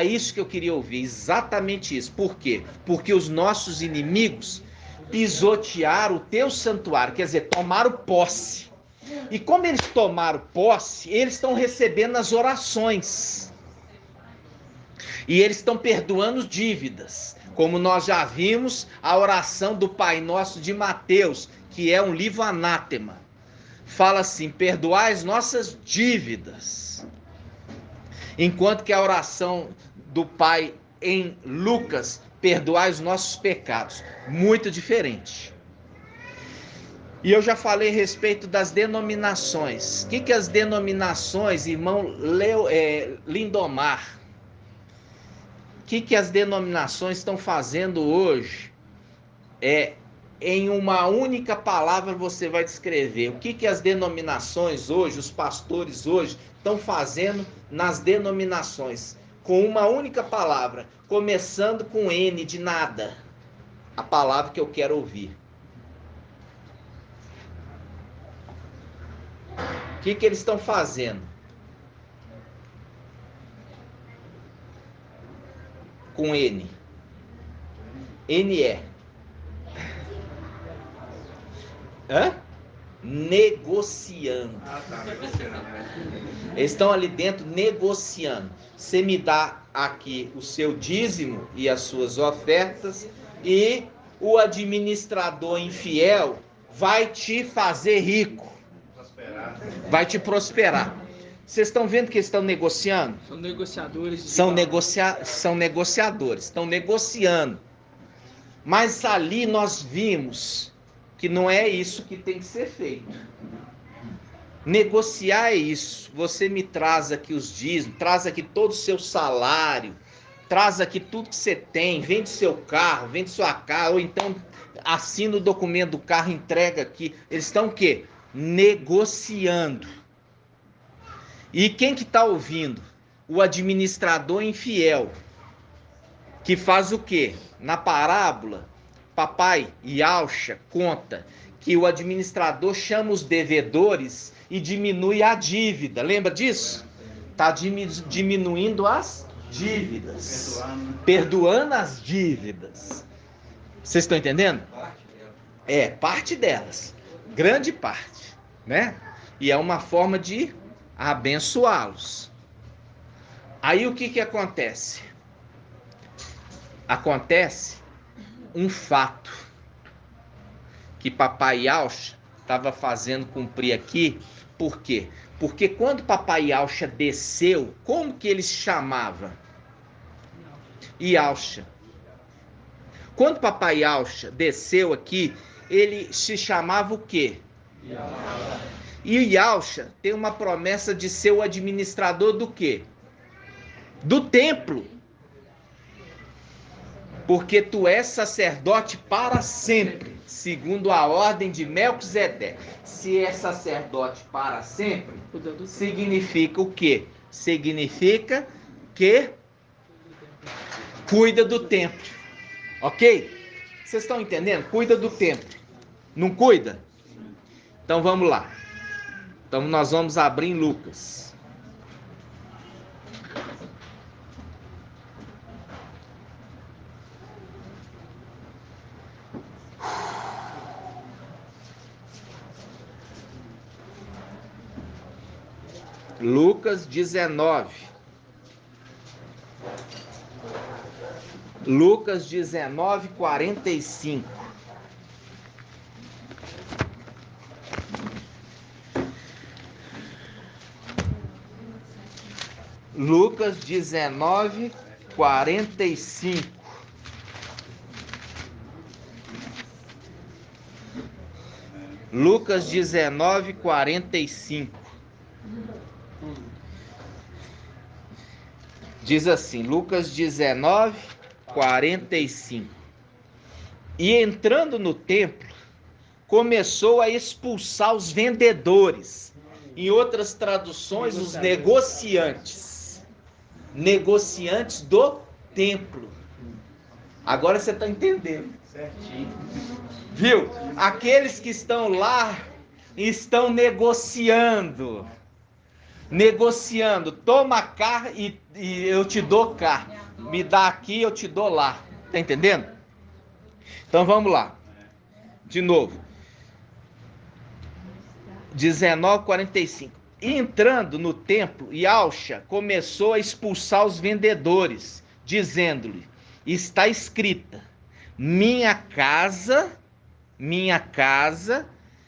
isso que eu queria ouvir. Exatamente isso. Por quê? Porque os nossos inimigos pisotearam o teu santuário. Quer dizer, tomaram posse. E como eles tomaram posse, eles estão recebendo as orações. E eles estão perdoando dívidas. Como nós já vimos, a oração do Pai Nosso de Mateus, que é um livro anátema, fala assim: perdoai as nossas dívidas. Enquanto que a oração do Pai em Lucas, perdoai os nossos pecados. Muito diferente. E eu já falei a respeito das denominações. O que as denominações, irmão Lindomar, o que as denominações estão fazendo hoje? Em uma única palavra você vai descrever. O que as denominações hoje, os pastores hoje, estão fazendo nas denominações? Com uma única palavra, começando com N de nada. A palavra que eu quero ouvir. O que eles estão fazendo? Com N. NE. Negociando. Eles estão ali dentro negociando. Você me dá aqui o seu dízimo e as suas ofertas, e o administrador infiel vai te fazer rico. Vai te prosperar. Vocês estão vendo que eles estão negociando? São negociadores. São negociadores. Estão negociando. Mas ali nós vimos que não é isso que tem que ser feito. Negociar é isso. Você me traz aqui os dízimos, traz aqui todo o seu salário, traz aqui tudo que você tem, vende seu carro, vende sua casa, ou então assina o documento do carro, entrega aqui. Eles estão o quê? Negociando. E quem que está ouvindo? O administrador infiel, que faz o quê? Na parábola, papai Yalcha conta que o administrador chama os devedores e diminui a dívida. Lembra disso? Está diminuindo as dívidas. Perdoando as dívidas. Vocês estão entendendo? Parte delas. Grande parte, né? E é uma forma de abençoá-los. Aí o que acontece? Acontece um fato que papai Yalcha estava fazendo cumprir aqui. Por quê? Porque quando papai Yalcha desceu, como que ele se chamava? Yalcha. Quando papai Yalcha desceu aqui, ele se chamava o quê? E o Yalcha tem uma promessa de ser o administrador do quê? Do templo. Porque tu és sacerdote para sempre, segundo a ordem de Melquisedeque. Se é sacerdote para sempre, significa o quê? Significa que cuida do templo. Ok? Vocês estão entendendo? Cuida do templo. Não cuida? Então vamos lá. Então nós vamos abrir em Lucas. Lucas 19. Lucas 19, 45. Lucas 19, 45. Lucas 19, 45. Diz assim, Lucas 19, 45. E entrando no templo, começou a expulsar os vendedores. Em outras traduções, os negociantes. Negociantes do templo. Agora você está entendendo. Certinho. Viu? Aqueles que estão lá estão negociando. Negociando. Toma cá e eu te dou cá. Me dá aqui, eu te dou lá. Tá entendendo? Então vamos lá. De novo. 19:45. E entrando no templo, Yahshua começou a expulsar os vendedores, dizendo-lhe: está escrita, minha casa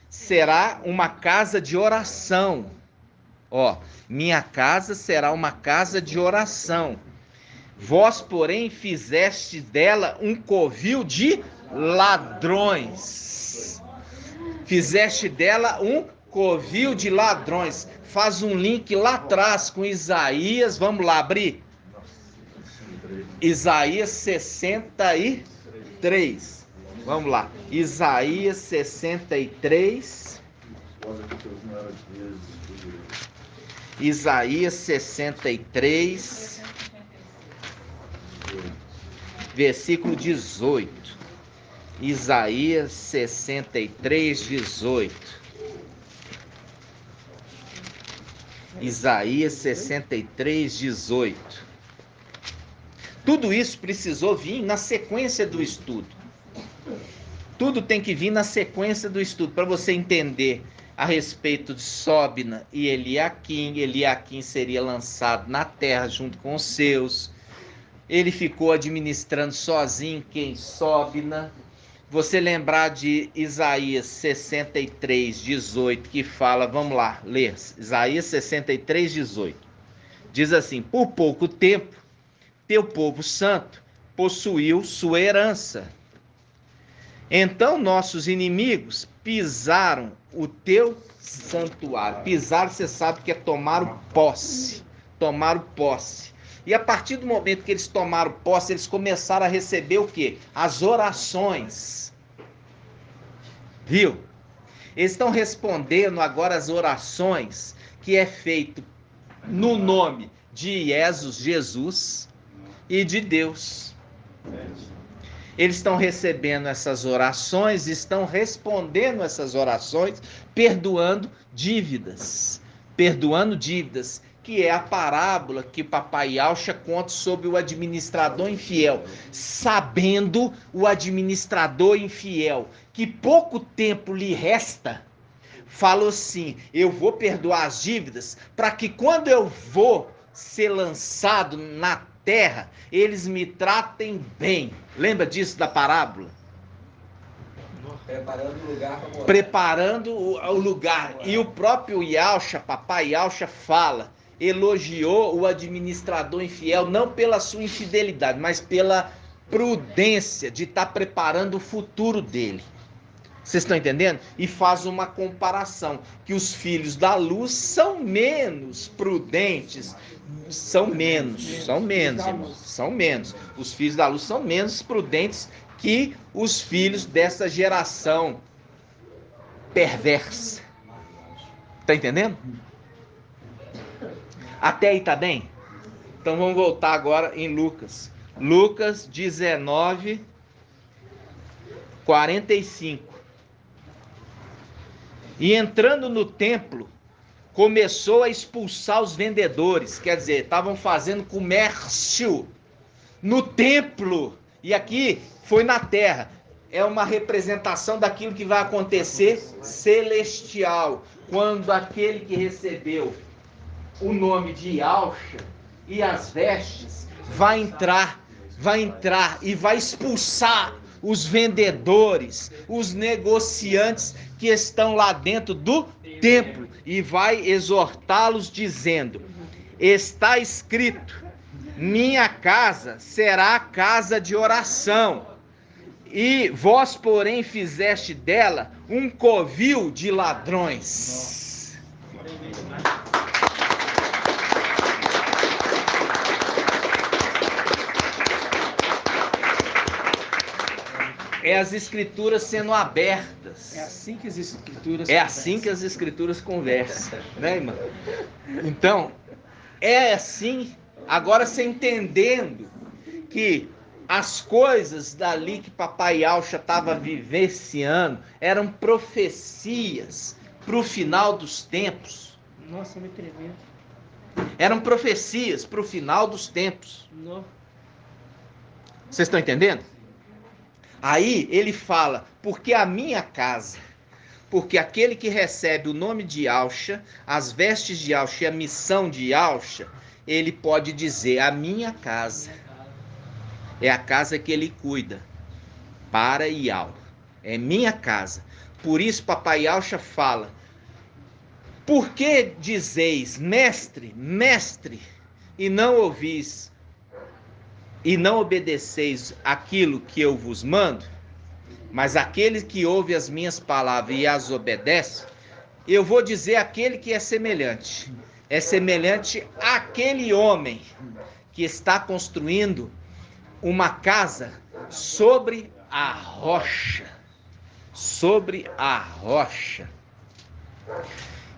será uma casa de oração. Ó, minha casa será uma casa de oração. Vós, porém, fizeste dela um covil de ladrões. Fizeste dela um covil de ladrões. Faz um link lá atrás com Isaías. Vamos lá abrir. Isaías 63. Vamos lá. Isaías 63. Isaías 63. Versículo 18. Isaías 63, 18. Isaías 63, 18. Tudo isso precisou vir na sequência do estudo. Tudo tem que vir na sequência do estudo, para você entender a respeito de Sobna e Eliaquim. Eliaquim seria lançado na terra junto com os seus. Ele ficou administrando sozinho quem? Sobna. Você lembrar de Isaías 63, 18, que fala, vamos lá, ler, Isaías 63, 18. Diz assim, por pouco tempo, teu povo santo possuiu sua herança. Então nossos inimigos pisaram o teu santuário. Pisar, você sabe que é tomar posse. Tomaram posse. E a partir do momento que eles tomaram posse, eles começaram a receber o quê? As orações. Viu? Eles estão respondendo agora as orações que é feito no nome de Jesus e de Deus. Eles estão recebendo essas orações, estão respondendo essas orações, perdoando dívidas. Perdoando dívidas. Que é a parábola que Papai Yahshua conta sobre o administrador infiel. Sabendo o administrador infiel que pouco tempo lhe resta, falou assim, eu vou perdoar as dívidas para que quando eu vou ser lançado na terra, eles me tratem bem. Lembra disso da parábola? Preparando o lugar para morar. Preparando o lugar. E o próprio Yahshua, Papai Yahshua fala, elogiou o administrador infiel não pela sua infidelidade, mas pela prudência de estar preparando o futuro dele. Vocês estão entendendo? E faz uma comparação, que os filhos da luz são menos prudentes, são menos, irmãos, são menos. Os filhos da luz são menos prudentes que os filhos dessa geração perversa. Tá entendendo? Até aí tá bem? Então vamos voltar agora em Lucas. Lucas 19, 45. E entrando no templo, começou a expulsar os vendedores. Quer dizer, estavam fazendo comércio no templo. E aqui foi na terra. É uma representação daquilo que vai acontecer celestial. Quando aquele que recebeu o nome de Yahshua e as vestes vai entrar e vai expulsar os vendedores, os negociantes que estão lá dentro do templo e vai exortá-los dizendo, está escrito, minha casa será casa de oração. E vós, porém, fizeste dela um covil de ladrões. É as escrituras sendo abertas. É assim que as escrituras conversam. Assim que as escrituras conversam, né, irmão? Então, é assim, agora você entendendo que as coisas dali que Papai Yaucha estava vivenciando eram profecias para o final dos tempos. Nossa, me tremendo. Eram profecias para o final dos tempos. Não. Vocês estão entendendo? Aí ele fala, porque a minha casa, porque aquele que recebe o nome de Yaucha, as vestes de Yaucha e a missão de Yaucha, ele pode dizer, a minha casa é a casa que ele cuida para Yau. É minha casa. Por isso Papai Yaucha fala, por que dizeis, mestre, mestre, e não ouvis, e não obedeceis aquilo que eu vos mando, mas aquele que ouve as minhas palavras e as obedece, eu vou dizer aquele que é semelhante àquele homem que está construindo uma casa sobre a rocha,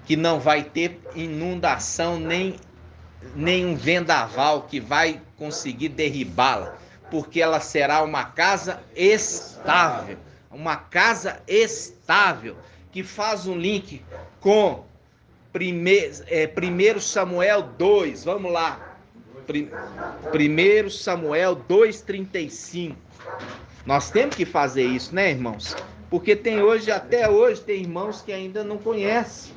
que não vai ter inundação nem um vendaval que vai conseguir derribá-la, porque ela será uma casa estável, que faz um link com 1 Samuel 2, vamos lá, 1 Samuel 2:35. Nós temos que fazer isso, né, irmãos? Porque até hoje tem irmãos que ainda não conhecem.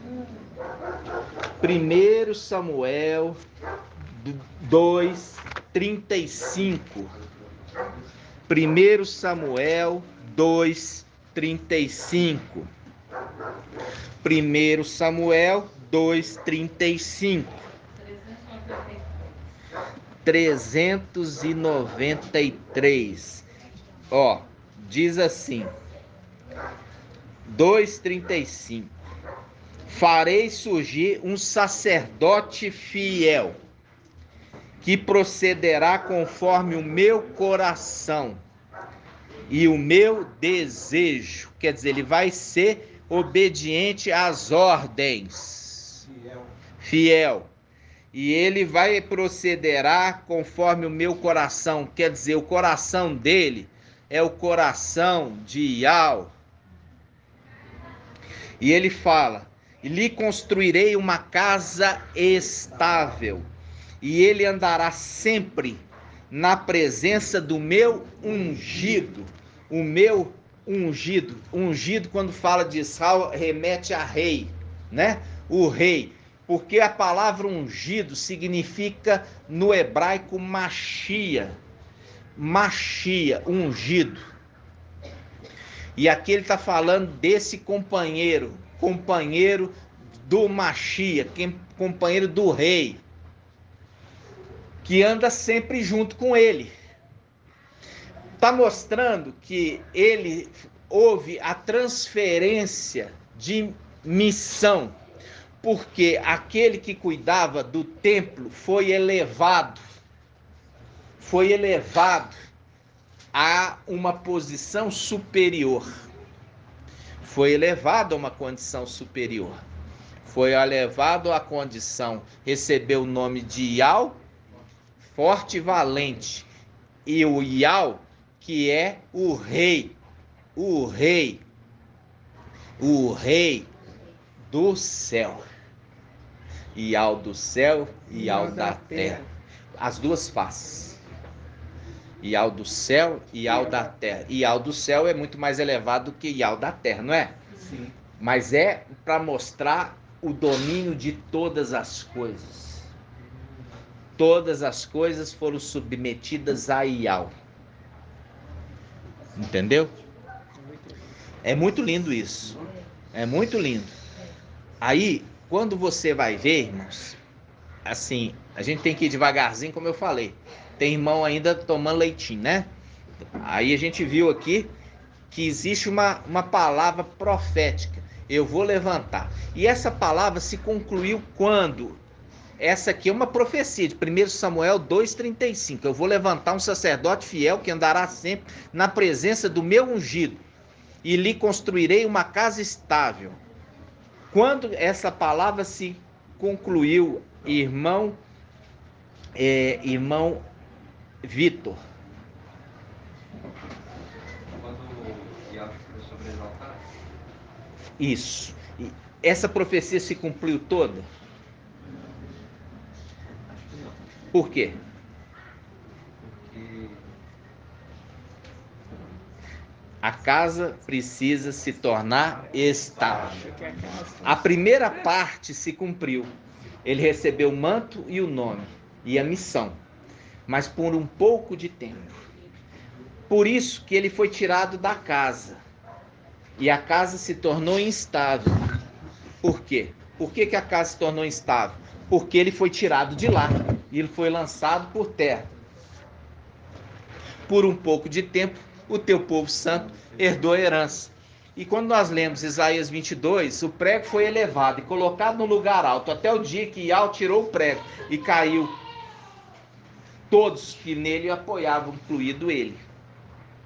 1 Samuel 2:35. 1 Samuel 2:35. 1 Samuel 2:35. 393. Ó, diz assim, 2:35. Farei surgir um sacerdote fiel, que procederá conforme o meu coração e o meu desejo. Quer dizer, ele vai ser obediente às ordens. Fiel. E ele vai procederá conforme o meu coração. Quer dizer, o coração dele é o coração de Yau. E ele fala, e lhe construirei uma casa estável, e ele andará sempre na presença do meu ungido. O meu ungido. Ungido, quando fala de Israel, remete a rei, né? O rei. Porque a palavra ungido significa no hebraico Machia. Machia, ungido. E aqui ele está falando desse companheiro do Machia, companheiro do rei, que anda sempre junto com ele. Está mostrando que houve a transferência de missão, porque aquele que cuidava do templo foi elevado a uma posição superior. Foi elevado a uma condição superior. Foi elevado à condição, recebeu o nome de Yau, forte e valente. E o Yau, que é o rei do céu. Yau do céu e Yau da terra. As duas faces. Yau do céu e Yau da terra. Yau do céu é muito mais elevado que Yau da terra, não é? Sim. Mas é para mostrar o domínio de todas as coisas. Todas as coisas foram submetidas a Yau. Entendeu? É muito lindo isso. É muito lindo. Aí, quando você vai ver, irmãos, assim, a gente tem que ir devagarzinho, como eu falei. Tem irmão ainda tomando leitinho, né? Aí a gente viu aqui que existe uma palavra profética. Eu vou levantar. E essa palavra se concluiu quando? Essa aqui é uma profecia de 1 Samuel 2,35. Eu vou levantar um sacerdote fiel que andará sempre na presença do meu ungido, e lhe construirei uma casa estável. Quando essa palavra se concluiu, irmão Vitor? Quando Yahvé foi sobreexaltado? Isso. E essa profecia se cumpriu toda? Por quê? Porque a casa precisa se tornar estável. A primeira parte se cumpriu. Ele recebeu o manto e o nome e a missão, mas por um pouco de tempo. Por isso que ele foi tirado da casa e a casa se tornou instável. Por quê? Por que a casa se tornou instável? Porque ele foi tirado de lá e ele foi lançado por terra. Por um pouco de tempo, o teu povo santo herdou a herança. E quando nós lemos Isaías 22, o prego foi elevado e colocado no lugar alto, até o dia que Yahvé tirou o prego e caiu todos que nele apoiavam, incluído ele.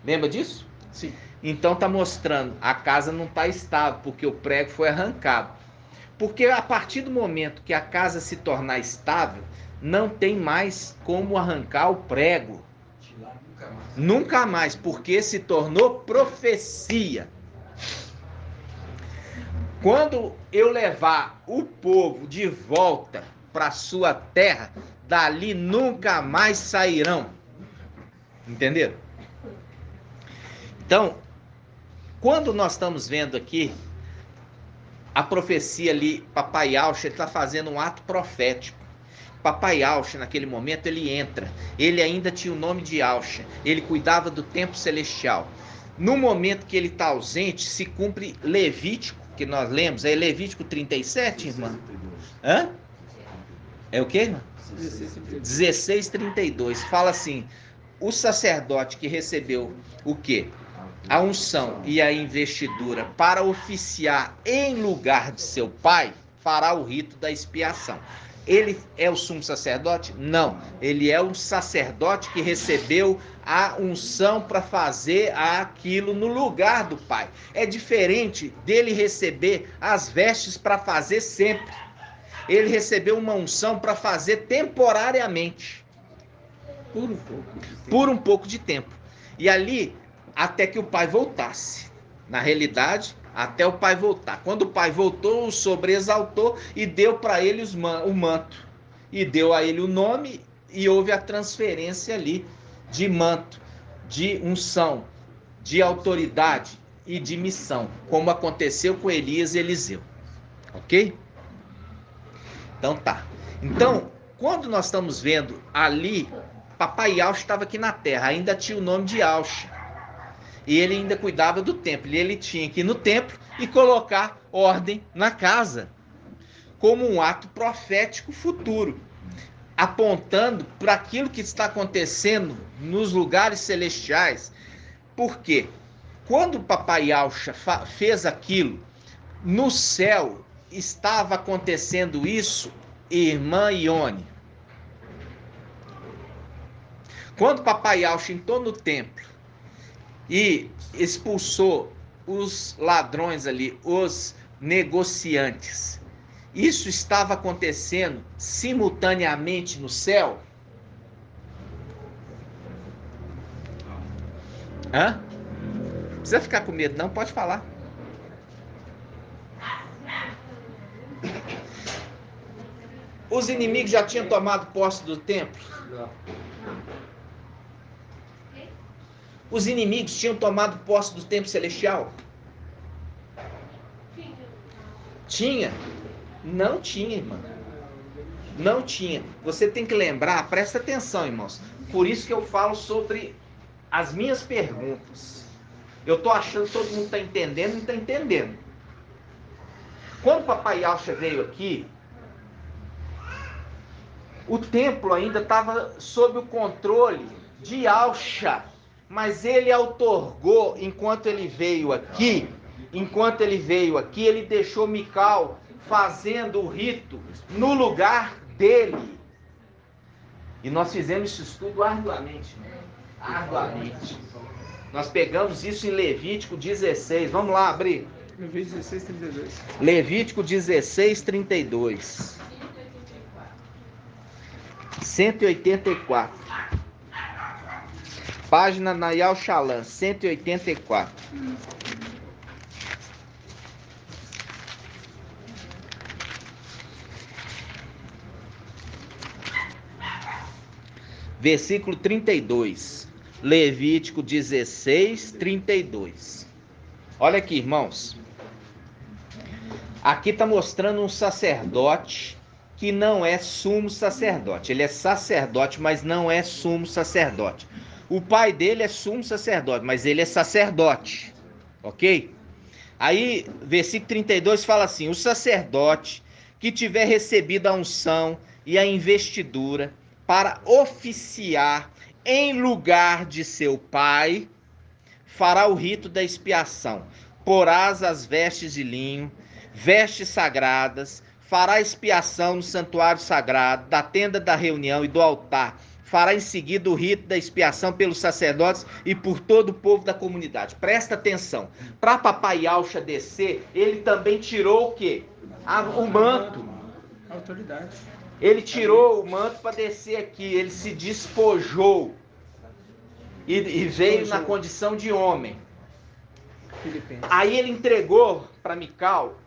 Lembra disso? Sim. Então está mostrando, a casa não está estável, porque o prego foi arrancado. Porque a partir do momento que a casa se tornar estável, não tem mais como arrancar o prego. Nunca mais, porque se tornou profecia. Quando eu levar o povo de volta para sua terra, dali nunca mais sairão. Entenderam? Então, quando nós estamos vendo aqui a profecia ali, Papai Yahvé está fazendo um ato profético. Papai Yahvé, naquele momento, ele entra. Ele ainda tinha o nome de Yahvé. Ele cuidava do templo celestial. No momento que ele está ausente, se cumpre Levítico, que nós lemos. É Levítico 37, irmã? Hã? É o quê, irmã? 16:32. Fala assim, o sacerdote que recebeu o quê? A unção e a investidura para oficiar em lugar de seu pai, fará o rito da expiação. Ele é o sumo sacerdote? Não. Ele é um sacerdote que recebeu a unção para fazer aquilo no lugar do pai. É diferente dele receber as vestes para fazer sempre. Ele recebeu uma unção para fazer temporariamente. Por um pouco de tempo. E ali, até que o pai voltasse. Na realidade, até o pai voltar. Quando o pai voltou, o sobreexaltou e deu para ele o manto. E deu a ele o nome e houve a transferência ali de manto, de unção, de autoridade e de missão, como aconteceu com Elias e Eliseu. Ok? Então tá. Então, quando nós estamos vendo ali, Papai Yahvé estava aqui na terra, ainda tinha o nome de Yahvé. E ele ainda cuidava do templo. E ele tinha que ir no templo e colocar ordem na casa, como um ato profético futuro, apontando para aquilo que está acontecendo nos lugares celestiais. Por quê? Quando o Papai Yahvé fez aquilo, no céu estava acontecendo isso, irmã Ione. Quando o Papai Yahvé entrou no templo e expulsou os ladrões ali, os negociantes, isso estava acontecendo simultaneamente no céu? Hã? Não precisa ficar com medo não, pode falar. Os inimigos já tinham tomado posse do templo? Os inimigos tinham tomado posse do templo celestial? Tinha? Não tinha, irmão. Não tinha. Você tem que lembrar, presta atenção, irmãos. Por isso que eu falo sobre as minhas perguntas. Eu estou achando que todo mundo está entendendo, não está entendendo. Quando o Papai Yahvé veio aqui, o templo ainda estava sob o controle de Yahvé. Mas ele outorgou, enquanto ele veio aqui, ele deixou Mical fazendo o rito no lugar dele. E nós fizemos esse estudo arduamente. Arduamente. Nós pegamos isso em Levítico 16. Vamos lá abrir. Levítico 16, 32. Levítico 16, 32. 184. Página Nayal Shalan, 184. Versículo 32. Levítico 16, 32. Olha aqui, irmãos. Aqui está mostrando um sacerdote que não é sumo sacerdote. Ele é sacerdote, mas não é sumo sacerdote. O pai dele é sumo sacerdote, mas ele é sacerdote. Ok? Aí, versículo 32 fala assim: o sacerdote que tiver recebido a unção e a investidura para oficiar em lugar de seu pai, fará o rito da expiação. Porás as vestes de linho, vestes sagradas, fará expiação no santuário sagrado, da tenda da reunião e do altar. Fará em seguida o rito da expiação pelos sacerdotes e por todo o povo da comunidade. Presta atenção. Para papai Yahshua descer, ele também tirou o quê? O manto. Autoridade. Ele tirou o manto para descer aqui. Ele se despojou. E veio na condição de homem. Aí ele entregou para Mical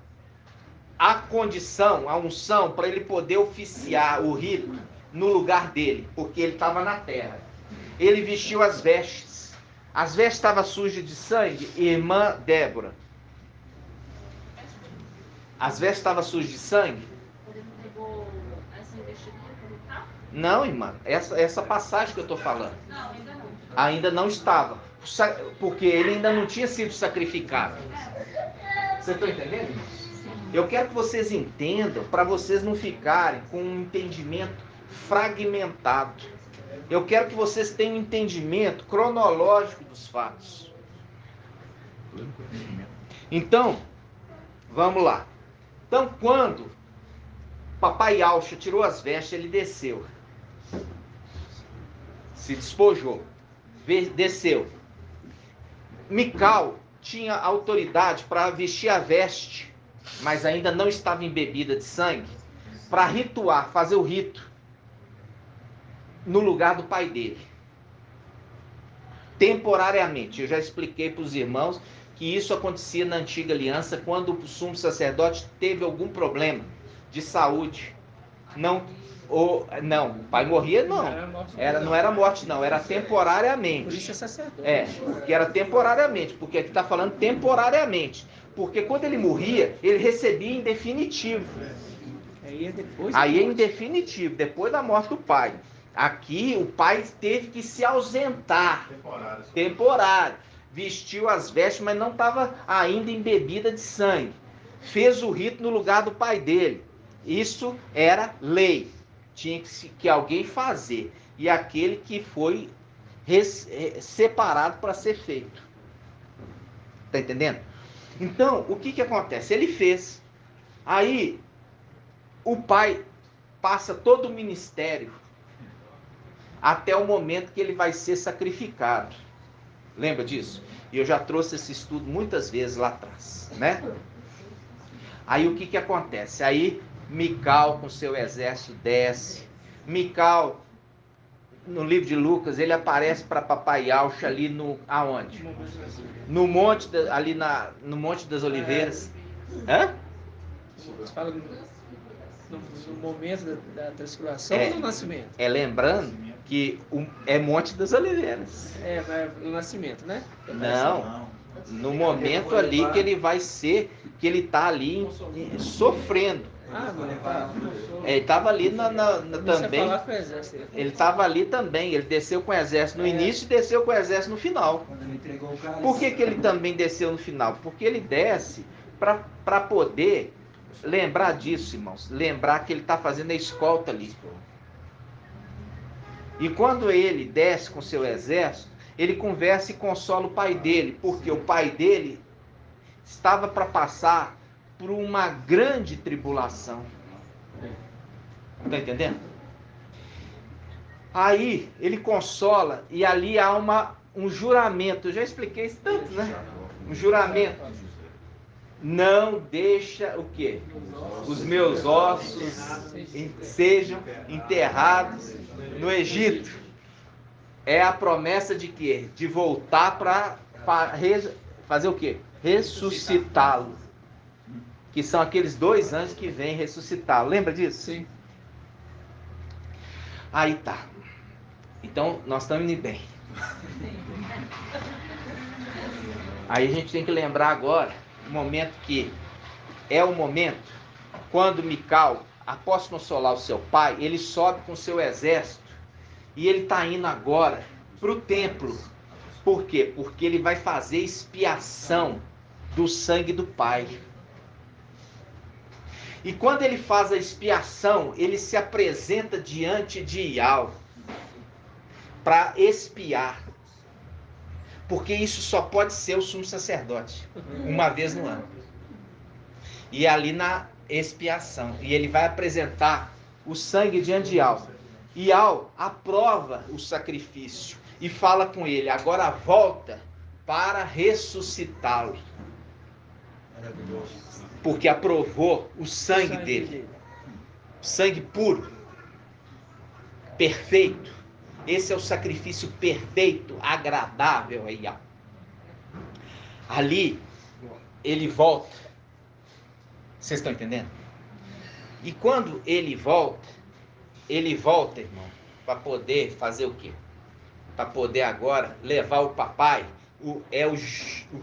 a condição, a unção, para ele poder oficiar o rito no lugar dele, porque ele estava na terra. Ele vestiu as vestes. As vestes estavam sujas de sangue, irmã Débora. As vestes estavam sujas de sangue? Ele entregou essa investidura para Mical? Não, irmã. Essa passagem que eu estou falando. Não, ainda não. Ainda não estava. Porque ele ainda não tinha sido sacrificado. Você está entendendo? Eu quero que vocês entendam, para vocês não ficarem com um entendimento fragmentado. Eu quero que vocês tenham um entendimento cronológico dos fatos. Então, vamos lá. Então, quando papai Yahshua tirou as vestes, ele desceu. Se despojou. Desceu. Mical tinha autoridade para vestir a veste, mas ainda não estava embebida de sangue, para rituar, fazer o rito no lugar do pai dele. Temporariamente. Eu já expliquei para os irmãos que isso acontecia na antiga aliança quando o sumo sacerdote teve algum problema de saúde. O pai morria, não. Não era morte, não. Era temporariamente. Por isso é sacerdote. Porque era temporariamente. Porque aqui está falando temporariamente. Porque quando ele morria, ele recebia em definitivo. Aí é em definitivo, depois da morte do pai. Aqui o pai teve que se ausentar. Temporário. Vestiu as vestes, mas não estava ainda embebida de sangue. Fez o rito no lugar do pai dele. Isso era lei. Tinha que alguém fazer. E aquele que foi separado para ser feito. Está entendendo? Então, o que acontece? Ele fez. Aí, o pai passa todo o ministério até o momento que ele vai ser sacrificado. Lembra disso? E eu já trouxe esse estudo muitas vezes lá atrás, né? Aí o que acontece? Aí Mical com seu exército desce. Mical, no livro de Lucas, ele aparece para papai Yahshua ali aonde? No monte, no Monte das Oliveiras. Hã? Você fala no momento da transfiguração ou no nascimento? Lembrando que é Monte das Oliveiras. Mas no nascimento, né? Não. No momento ali que ele vai ser, que ele está ali sofrendo. Ele estava ali também. Ele estava ali também. Ele desceu com o exército no início e desceu com o exército no final. Por que ele também desceu no final? Porque ele desce para poder lembrar disso, irmãos. Lembrar que ele está fazendo a escolta ali. E quando ele desce com seu exército, ele conversa e consola o pai dele, porque o pai dele estava para passar por uma grande tribulação. Está entendendo? Aí ele consola e ali há um juramento. Eu já expliquei isso tanto, né? Um juramento. Não deixa o quê? Os meus ossos sejam enterrados no Egito. É a promessa de quê? De voltar para fazer o quê? Ressuscitá-lo. Que são aqueles 2 anjos que vêm ressuscitá-lo. Lembra disso? Sim. Aí tá. Então, nós estamos indo bem. Aí a gente tem que lembrar agora o momento que é o momento quando Mical, após consolar o seu pai, ele sobe com o seu exército e ele está indo agora para o templo. Por quê? Porque ele vai fazer expiação do sangue do pai. E quando ele faz a expiação, ele se apresenta diante de Ial para expiar. Porque isso só pode ser o sumo sacerdote, uma vez no ano. E ali na expiação. E ele vai apresentar o sangue diante de Ial. Ial aprova o sacrifício e fala com ele, agora volta para ressuscitá-lo. Porque aprovou o sangue dele. Sangue puro. Perfeito. Esse é o sacrifício perfeito, agradável a Ial. Ali, ele volta. Vocês estão entendendo? E quando ele volta, irmão, para poder fazer o quê? Para poder agora levar o papai, o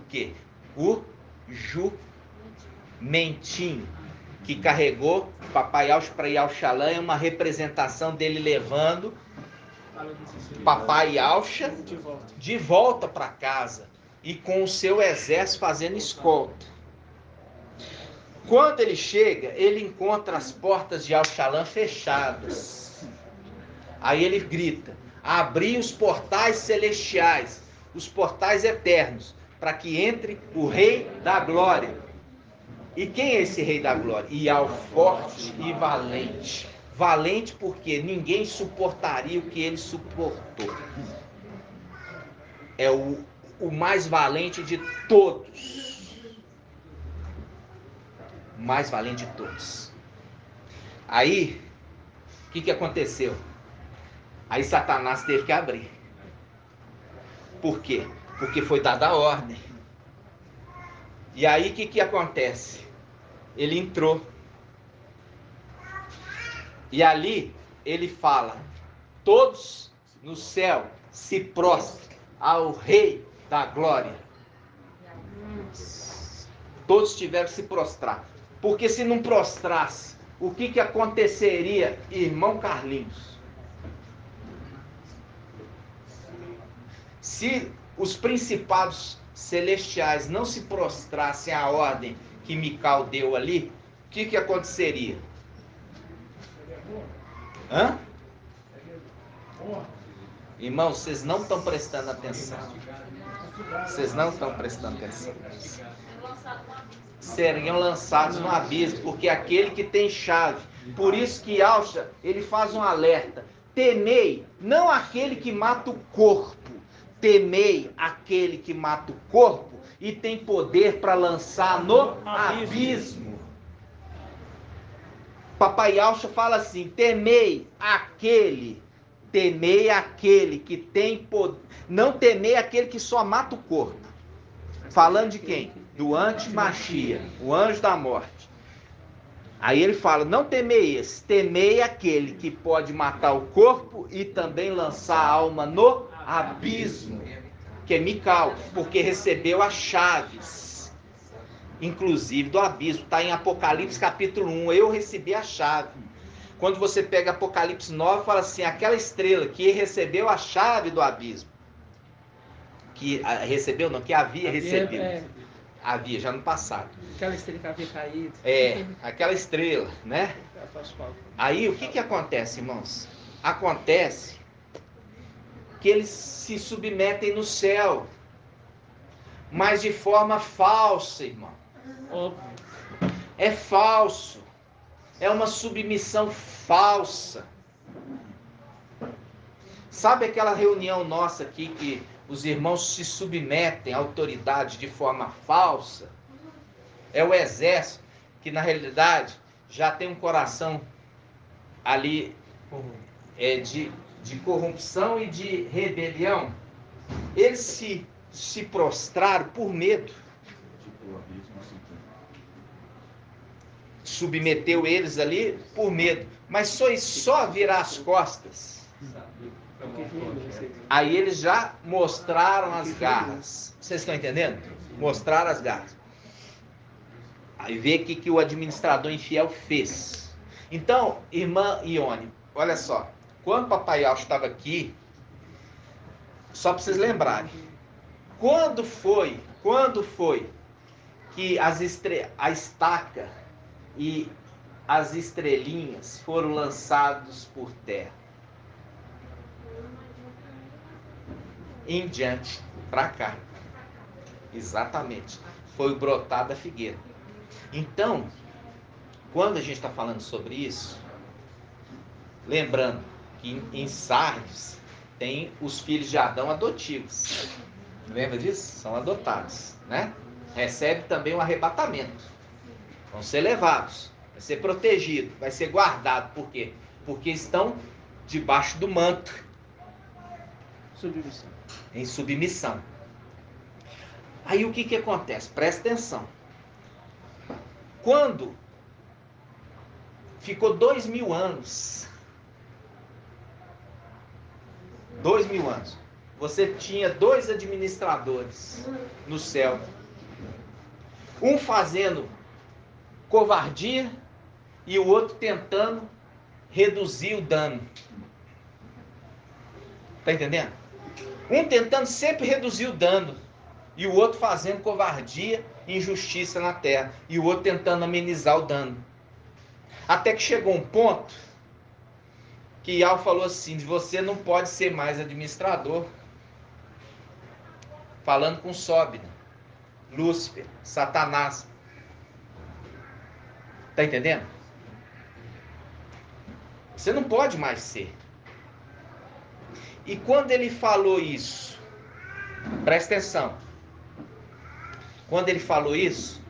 quê? O jumentinho que carregou o papai Yaush para Yaushalã, é uma representação dele levando papai Yaush de volta para casa e com o seu exército fazendo escolta. Quando ele chega, ele encontra as portas de Yaushalã fechadas. Aí ele grita, abri os portais celestiais, os portais eternos, para que entre o Rei da Glória. E quem é esse Rei da Glória? Ial forte e valente. Valente porque ninguém suportaria o que ele suportou. É o mais valente de todos. O mais valente de todos. Aí, o que aconteceu? Aí Satanás teve que abrir. Por quê? Porque foi dada a ordem. E aí o que acontece? Ele entrou. E ali ele fala, todos no céu se prostram ao Rei da Glória. Todos tiveram que se prostrar. Porque se não prostrasse, o que aconteceria, irmão Carlinhos? Se os principados celestiais não se prostrassem à ordem que Mical deu ali, o que aconteceria? Hã? Irmãos, vocês não estão prestando atenção. Vocês não estão prestando atenção. Seriam lançados no abismo, porque aquele que tem chave. Por isso que Yaush, ele faz um alerta. Temei, não aquele que mata o corpo. Temei aquele que mata o corpo e tem poder para lançar no abismo. Papai Yaush fala assim, temei aquele que tem poder, não temei aquele que só mata o corpo. Falando de quem? Do anti-Machia, o anjo da morte. Aí ele fala, não temei esse, temei aquele que pode matar o corpo e também lançar a alma no abismo, que é Mical, porque recebeu as chaves. Inclusive do abismo, está em Apocalipse capítulo 1, eu recebi a chave. Quando você pega Apocalipse 9, fala assim, aquela estrela que recebeu a chave do abismo, que recebeu não, que havia recebido, havia já no passado. Aquela estrela que havia caído. Aquela estrela, né? Aí o que acontece, irmãos? Acontece que eles se submetem no céu, mas de forma falsa, irmão. É falso. É uma submissão falsa. Sabe aquela reunião nossa aqui que os irmãos se submetem à autoridade de forma falsa? É o exército que na realidade já tem um coração ali de corrupção e de rebelião. Eles se prostraram por medo. Submeteu eles ali por medo. Mas foi só virar as costas. Aí eles já mostraram as garras. Vocês estão entendendo? Mostraram as garras. Aí vê o que o administrador infiel fez. Então, irmã Ione, olha só. Quando o Papai Alcho estava aqui, só para vocês lembrarem, quando foi que a estaca e as estrelinhas foram lançados por terra? Em diante, para cá. Exatamente. Foi o brotar da figueira. Então, quando a gente está falando sobre isso, lembrando que em Sardes tem os filhos de Adão adotivos. Lembra disso? São adotados, né? Recebe também um arrebatamento. Vão ser levados, vai ser protegido, vai ser guardado. Por quê? Porque estão debaixo do manto. Submissão. Em submissão. Aí o que acontece? Presta atenção. Quando ficou 2000 anos, 2000 anos, você tinha 2 administradores no céu, um fazendo covardia e o outro tentando reduzir o dano. Tá entendendo? Um tentando sempre reduzir o dano e o outro fazendo covardia e injustiça na terra, e o outro tentando amenizar o dano. Até que chegou um ponto que Ial falou assim: você não pode ser mais administrador. Falando com Sóbina, Lúcifer, Satanás. Tá entendendo? Você não pode mais ser. E quando ele falou isso, presta atenção. Quando ele falou isso,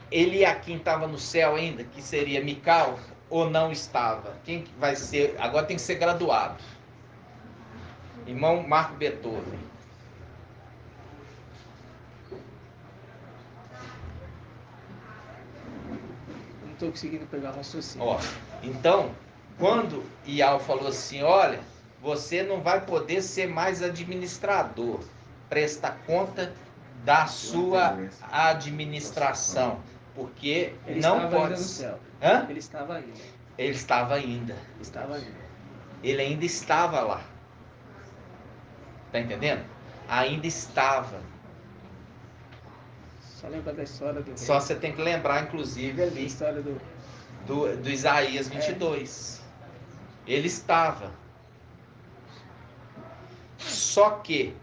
ele e a quem estava no céu ainda, que seria Mical, ou não estava? Quem vai ser? Agora tem que ser graduado. Irmão Marco Beethoven. Não estou conseguindo pegar o raciocínio. Ó, então, quando Ial falou assim, olha, você não vai poder ser mais administrador, presta conta da sua administração, porque ele não estava pode. Ainda no céu. Hã? Ele estava ainda. Ele estava ainda. Estava ainda. Ele ainda estava lá. Tá entendendo? Ainda estava. Só lembra da história do... Só você tem que lembrar, inclusive, ali. A história do Isaías 22. Ele estava. Só que,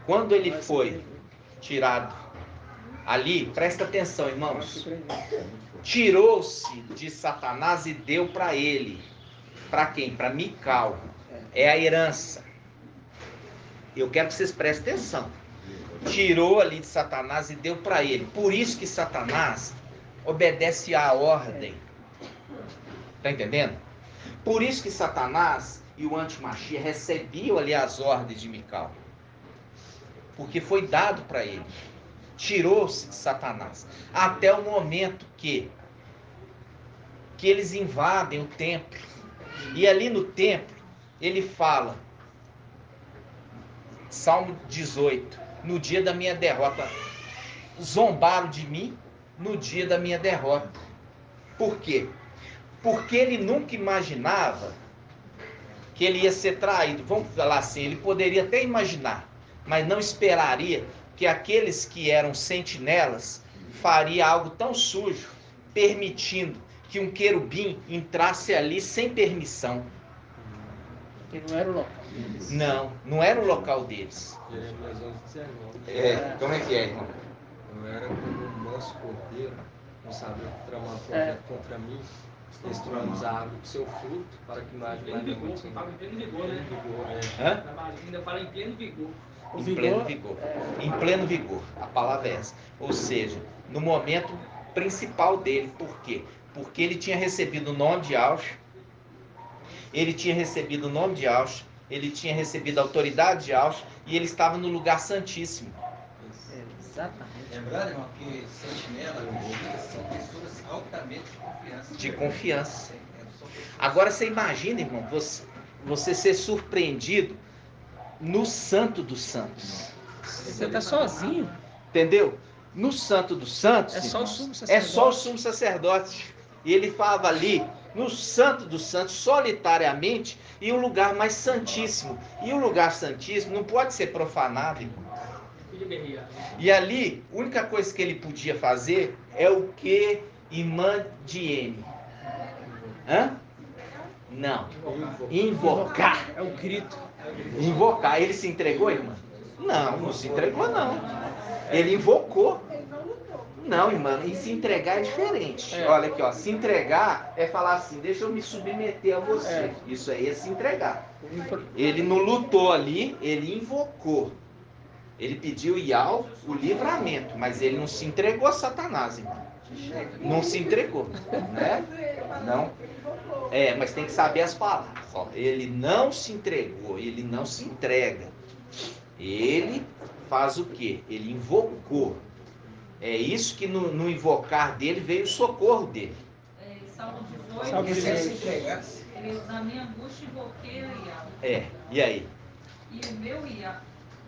quando ele foi tirado ali, presta atenção, irmãos. Tirou-se de Satanás e deu para ele. Para quem? Para Mical. É a herança. Eu quero que vocês prestem atenção. Tirou ali de Satanás e deu para ele. Por isso que Satanás obedece à ordem. Tá entendendo? Por isso que Satanás e o antimachia recebiam ali as ordens de Mical. Porque foi dado para ele. Tirou-se de Satanás. Até o momento que eles invadem o templo. E ali no templo, ele fala, Salmo 18, no dia da minha derrota, zombaram de mim no dia da minha derrota. Por quê? Porque ele nunca imaginava que ele ia ser traído. Vamos falar assim, ele poderia até imaginar, mas não esperaria que aqueles que eram sentinelas faria algo tão sujo, permitindo que um querubim entrasse ali sem permissão. Porque não era o local deles. Não era o local deles. Jeremias 11:19. Como é que é, irmão? Não era como um manso cordeiro, não sabia tramar projeto contra mim. Destruímos a árvore com seu fruto, para que não haja mais nenhum. Fala em pleno vigor, né? Ainda fala em pleno vigor. Em pleno vigor. A palavra é essa. Ou seja, no momento principal dele. Por quê? Porque ele tinha recebido o nome de Yahshua. Ele tinha recebido o nome de Yahshua. Ele tinha recebido a autoridade de Yahshua. E ele estava no lugar santíssimo. Exatamente. Lembrando, irmão, que sentinela, são pessoas altamente de confiança. Agora você imagina, irmão, você ser surpreendido no Santo dos Santos. Você está sozinho. Entendeu? No Santo dos Santos. É só o sumo sacerdote. É só o sumo sacerdote. E ele estava ali no Santo dos Santos, solitariamente, e o lugar mais santíssimo. E o lugar santíssimo não pode ser profanado, irmão. E ali, a única coisa que ele podia fazer é o que? Imã de M. Não. Invocar. É o grito. Invocar. Ele se entregou, irmã? Não se entregou, não. Ele invocou. Não, irmã, e se entregar é diferente. Olha aqui, ó. Se entregar é falar assim, deixa eu me submeter a você. Isso aí é se entregar. Ele não lutou ali, ele invocou. Ele pediu Yahweh o livramento, mas ele não se entregou a Satanás, irmão. Não se entregou, né? Não. Mas tem que saber as palavras. Ó, ele não se entregou, ele não se entrega. Ele faz o quê? Ele invocou. É isso que no invocar dele veio o socorro dele. Salmo 18. Ele, na minha angústia, invoquei a Yahweh. E aí? E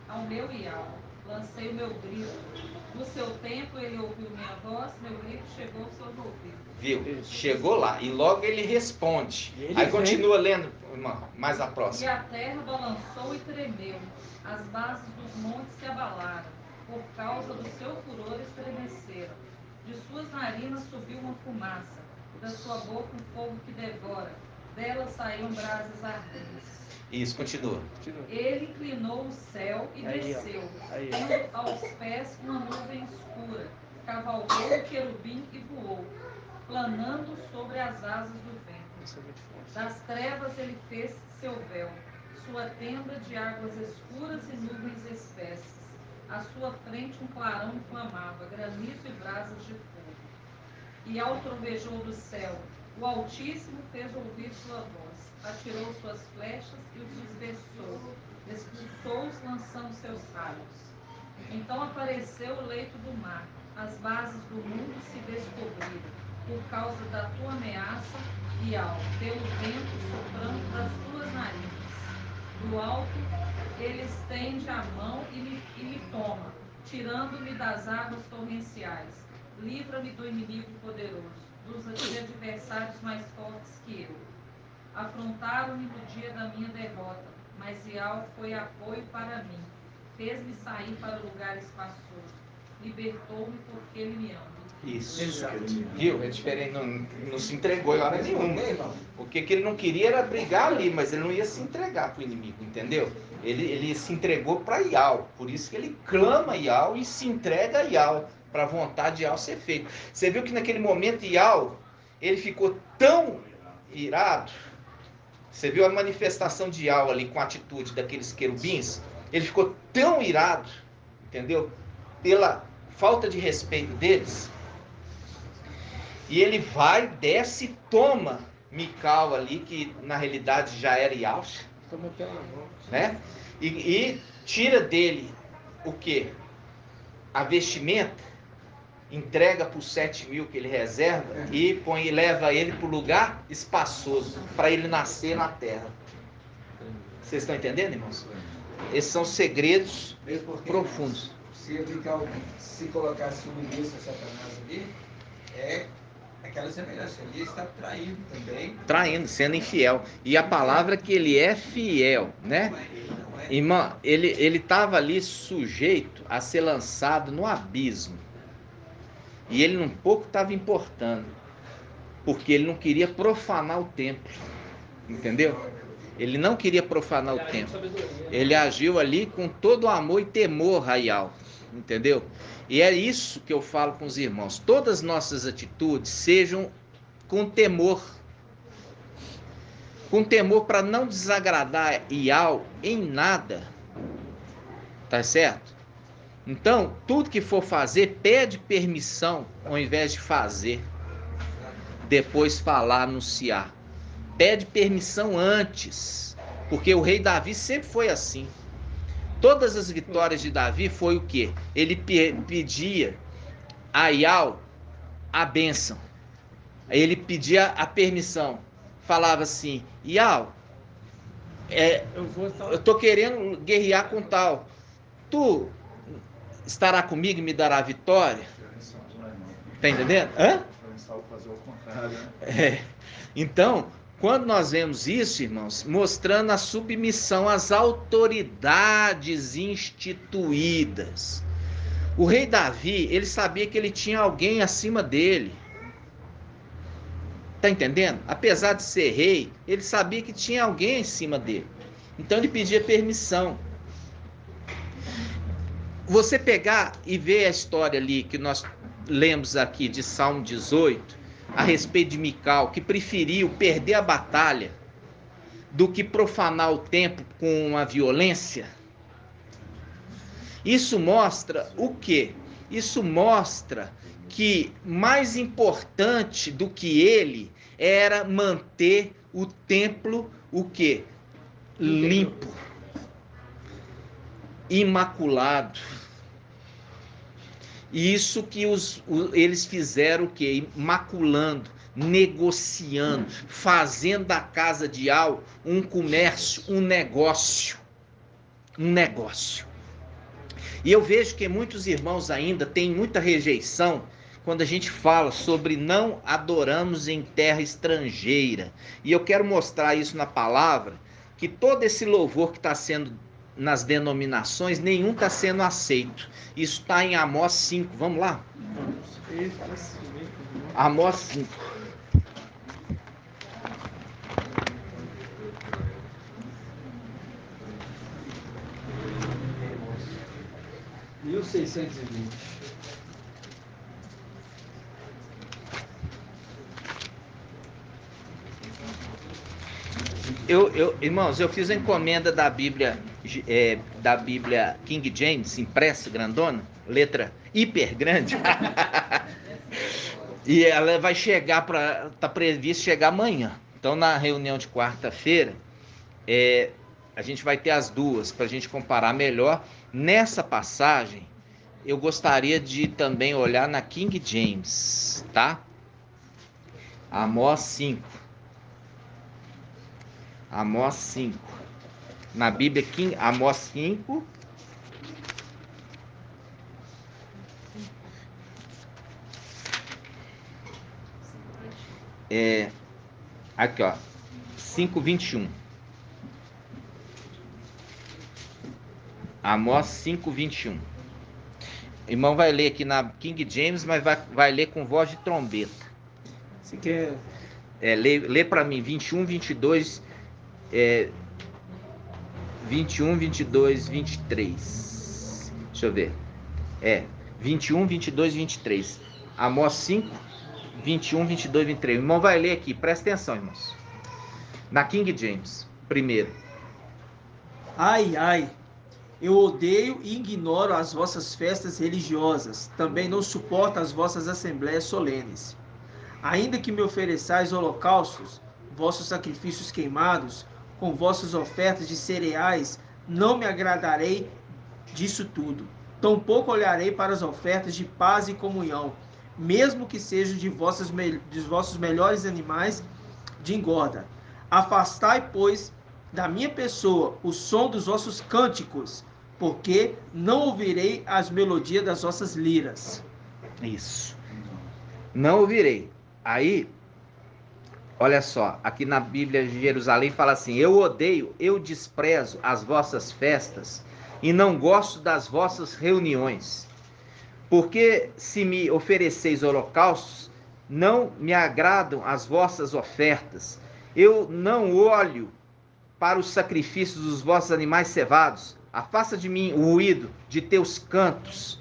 ao meu Yahweh lancei o meu grito. No seu tempo ele ouviu minha voz, meu grito chegou aos seus ouvidos. Viu? Chegou lá e logo ele responde. Aí continua lendo, irmão, mais a próxima. E a terra balançou e tremeu, as bases dos montes se abalaram, por causa do seu furor estremeceram. De suas narinas subiu uma fumaça, da sua boca um fogo que devora, dela saíam brasas ardentes. Isso, continua. Ele inclinou o céu e desceu, tendo aos pés uma nuvem escura, cavalgou o querubim e voou, planando sobre as asas do vento. Das trevas ele fez seu véu, sua tenda de águas escuras e nuvens espessas. À sua frente um clarão inflamava, granizo e brasas de fogo. E trovejou do céu, o Altíssimo fez ouvir sua voz, atirou suas flechas e os dispersou, expulsou-os lançando seus raios. Então apareceu o leito do mar, as bases do mundo se descobriram, por causa da tua ameaça, e pelo vento soprando das tuas narinas. Do alto ele estende a mão e me toma, tirando-me das águas torrenciais. Livra-me do inimigo poderoso, dos adversários mais fortes que eu. Afrontaram-me no dia da minha derrota, mas Yahweh foi apoio para mim. Fez-me sair para lugar espaçoso. Libertou-me porque ele me ama. Isso. Exato. Viu? É diferente, não se entregou em hora nenhuma. O que ele não queria era brigar ali, mas ele não ia se entregar para o inimigo, entendeu? Ele se entregou para Yahweh. Por isso que ele clama Yahweh e se entrega a Yahweh, para a vontade de Yahweh ser feita. Você viu que naquele momento Yahweh, ele ficou tão irado. Você viu a manifestação de Yahweh ali com a atitude daqueles querubins? Ele ficou tão irado, entendeu? Pela falta de respeito deles. E ele vai, desce e toma Mical ali, que na realidade já era Yahshua. Toma pela mão. Né? E tira dele o quê? A vestimenta, entrega para os 7.000 que ele reserva e leva ele para o lugar espaçoso, para ele nascer na terra. Vocês estão entendendo, irmãos? Esses são segredos profundos. Se se colocar submisso a Satanás ali, aquela semelhança, ele está traindo também. Traindo, sendo infiel. E a palavra é que ele é fiel, né? Irmão, ele estava ali sujeito a ser lançado no abismo. E ele um pouco estava importando. porque ele não queria profanar o templo, entendeu? Ele não queria profanar o templo. Ele agiu ali com todo o amor e temor real, entendeu? E é isso que eu falo com os irmãos. Todas as nossas atitudes sejam com temor. Com temor para não desagradar Iau em nada. Tá certo? Então, tudo que for fazer, pede permissão ao invés de fazer. Depois falar, anunciar. Pede permissão antes, porque o rei Davi sempre foi assim. Todas as vitórias de Davi foi o quê? Ele pedia a Iau a bênção. Ele pedia a permissão. Falava assim, Iau, eu tô querendo guerrear com tal. Tu estará comigo e me dará a vitória? Tá entendendo? Hã? Então, quando nós vemos isso, irmãos, mostrando a submissão às autoridades instituídas. O rei Davi, ele sabia que ele tinha alguém acima dele. Tá entendendo? Apesar de ser rei, ele sabia que tinha alguém acima dele. Então ele pedia permissão. Você pegar e ver a história ali que nós lemos aqui de Salmo 18, a respeito de Mical, que preferiu perder a batalha do que profanar o templo com a violência. Isso mostra o quê? Isso mostra que mais importante do que ele era manter o templo, o quê? Limpo, imaculado. Isso que eles fizeram o quê? Maculando, negociando, fazendo da casa de Iau um comércio, um negócio. Um negócio. E eu vejo que muitos irmãos ainda têm muita rejeição quando a gente fala sobre não adoramos em terra estrangeira. E eu quero mostrar isso na palavra, que todo esse louvor que está sendo nas denominações, nenhum está sendo aceito. Isso está em Amós 5. Vamos lá? Amós 5. Irmãos, eu fiz a encomenda da Bíblia King James, impressa, grandona, letra hiper grande. E ela vai chegar, tá previsto chegar amanhã. Então, na reunião de quarta-feira, a gente vai ter as duas, para a gente comparar melhor. Nessa passagem, eu gostaria de também olhar na King James, tá? Amós 5. Amós 5. Na Bíblia, Amós 5. Aqui, ó. 5:21. Amós 5:21. O irmão vai ler aqui na King James, mas vai ler com voz de trombeta. Você quer... lê para mim 21, 22... 21, 22, 23. Deixa eu ver. 21, 22, 23. Amós 5, 21, 22, 23. O irmão vai ler aqui, presta atenção, irmãos. Na King James, primeiro. Ai, ai, eu odeio e ignoro as vossas festas religiosas, também não suporto as vossas assembleias solenes. Ainda que me ofereçais holocaustos, vossos sacrifícios queimados, com vossas ofertas de cereais, não me agradarei disso tudo. Tampouco olharei para as ofertas de paz e comunhão, mesmo que sejam de vossos melhores animais de engorda. Afastai, pois, da minha pessoa o som dos vossos cânticos, porque não ouvirei as melodias das vossas liras. Isso. Não ouvirei. Aí, olha só, aqui na Bíblia de Jerusalém fala assim: eu odeio, eu desprezo as vossas festas e não gosto das vossas reuniões. Porque se me ofereceis holocaustos, não me agradam as vossas ofertas. Eu não olho para os sacrifícios dos vossos animais cevados. Afasta de mim o ruído de teus cantos.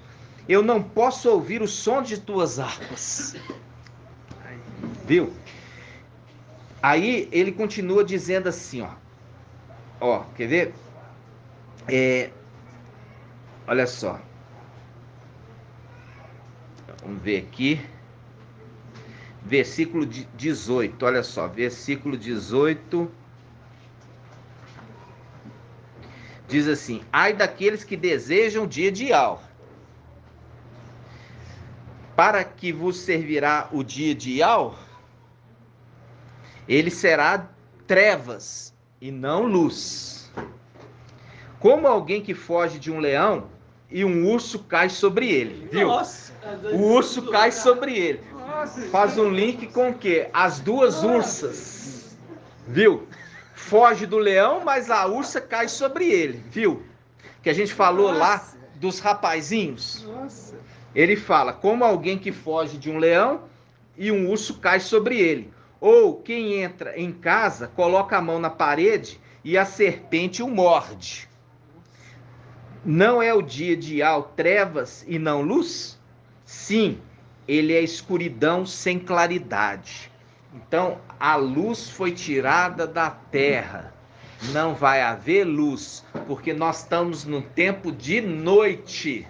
Eu não posso ouvir o som de tuas harpas. Viu? Aí ele continua dizendo assim, ó, quer ver? Olha só. Vamos ver aqui. Versículo 18, olha só, versículo 18. Diz assim: ai daqueles que desejam o dia de Ial, para que vos servirá o dia de Ial, ele será trevas e não luz. Como alguém que foge de um leão e um urso cai sobre ele, viu? Nossa, o urso cai sobre ele. Faz um link com o quê? As duas ursas, viu? Foge do leão, mas a ursa cai sobre ele, viu? Que a gente falou lá dos rapazinhos. Ele fala, como alguém que foge de um leão e um urso cai sobre ele. Ou quem entra em casa, coloca a mão na parede e a serpente o morde. Não é o dia de Ial trevas e não luz? Sim, ele é escuridão sem claridade. Então, a luz foi tirada da terra. Não vai haver luz, porque nós estamos num tempo de noite.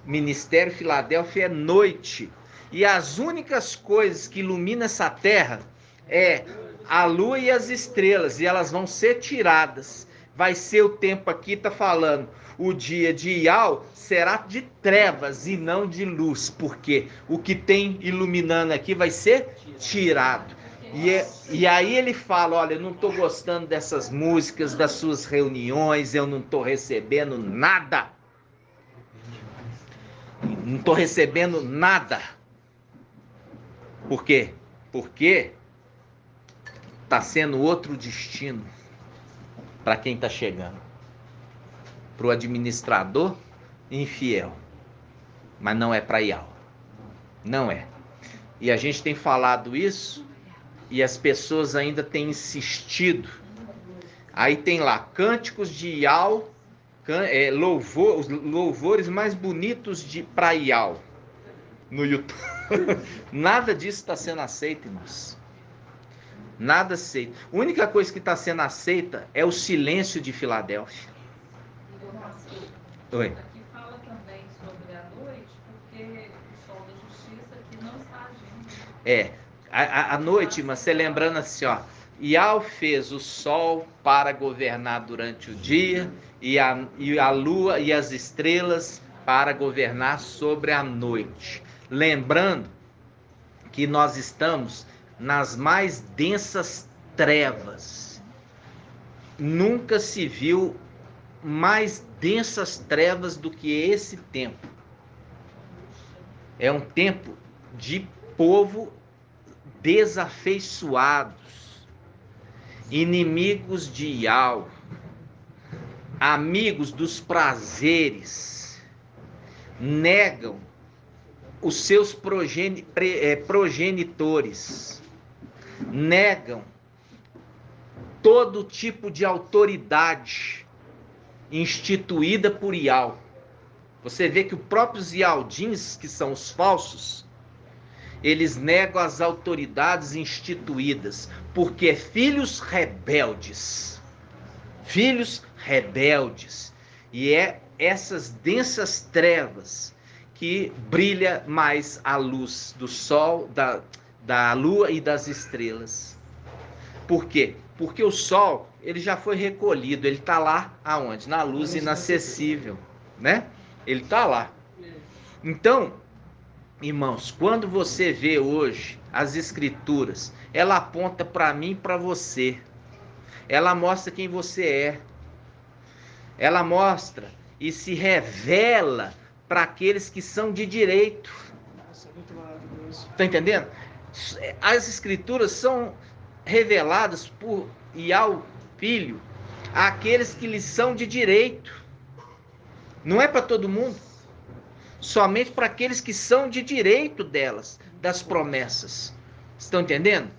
Ministério Filadélfia é noite. E as únicas coisas que iluminam essa terra é a lua e as estrelas, e elas vão ser tiradas. Vai ser o tempo aqui, está falando, o dia de Ial será de trevas e não de luz, porque o que tem iluminando aqui vai ser tirado. E aí ele fala, olha, eu não estou gostando dessas músicas, das suas reuniões, eu não estou recebendo nada. Não estou recebendo nada. Por quê? Porque está sendo outro destino para quem está chegando. Para o administrador infiel. Mas não é para Ial. Não é. E a gente tem falado isso e as pessoas ainda têm insistido. Aí tem lá, cânticos de Ial, os louvores mais bonitos para Ial no YouTube. Nada disso está sendo aceito, irmãos. Nada aceito. A única coisa que está sendo aceita é o silêncio de Filadélfia. Oi. Aqui fala também sobre a noite, porque o sol da justiça aqui não está agindo. A noite, mas você lembrando assim, ó, Ial fez o sol para governar durante o dia e a lua e as estrelas para governar sobre a noite. Lembrando que nós estamos nas mais densas trevas. Nunca se viu mais densas trevas do que esse tempo. É um tempo de povo desafeiçoados, inimigos de Ial, amigos dos prazeres, negam os seus progenitores, negam todo tipo de autoridade instituída por Ial. Você vê que os próprios Ialdins, que são os falsos, eles negam as autoridades instituídas, porque filhos rebeldes. Filhos rebeldes. E é essas densas trevas que brilha mais a luz do sol, da lua e das estrelas. Por quê? Porque o sol, ele já foi recolhido, ele está lá aonde? Na luz inacessível, né? Ele está lá. Então, irmãos, quando você vê hoje as escrituras, ela aponta para mim e para você. Ela mostra quem você é. Ela mostra e se revela para aqueles que são de direito. Está entendendo? As escrituras são reveladas por Ial Filho àqueles que lhes são de direito. Não é para todo mundo. Somente para aqueles que são de direito delas. das promessas. Estão entendendo?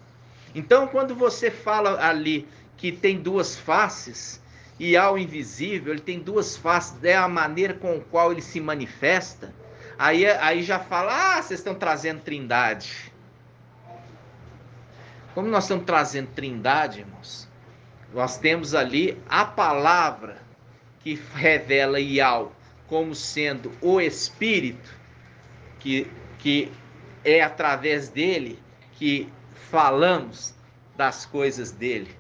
Então, quando você fala ali que tem duas faces, e ao invisível, ele tem duas faces, é a maneira com a qual ele se manifesta, aí já fala, vocês estão trazendo trindade. Como nós estamos trazendo trindade, irmãos, nós temos ali a palavra que revela Yahweh como sendo o Espírito, que é através dele que falamos das coisas dele.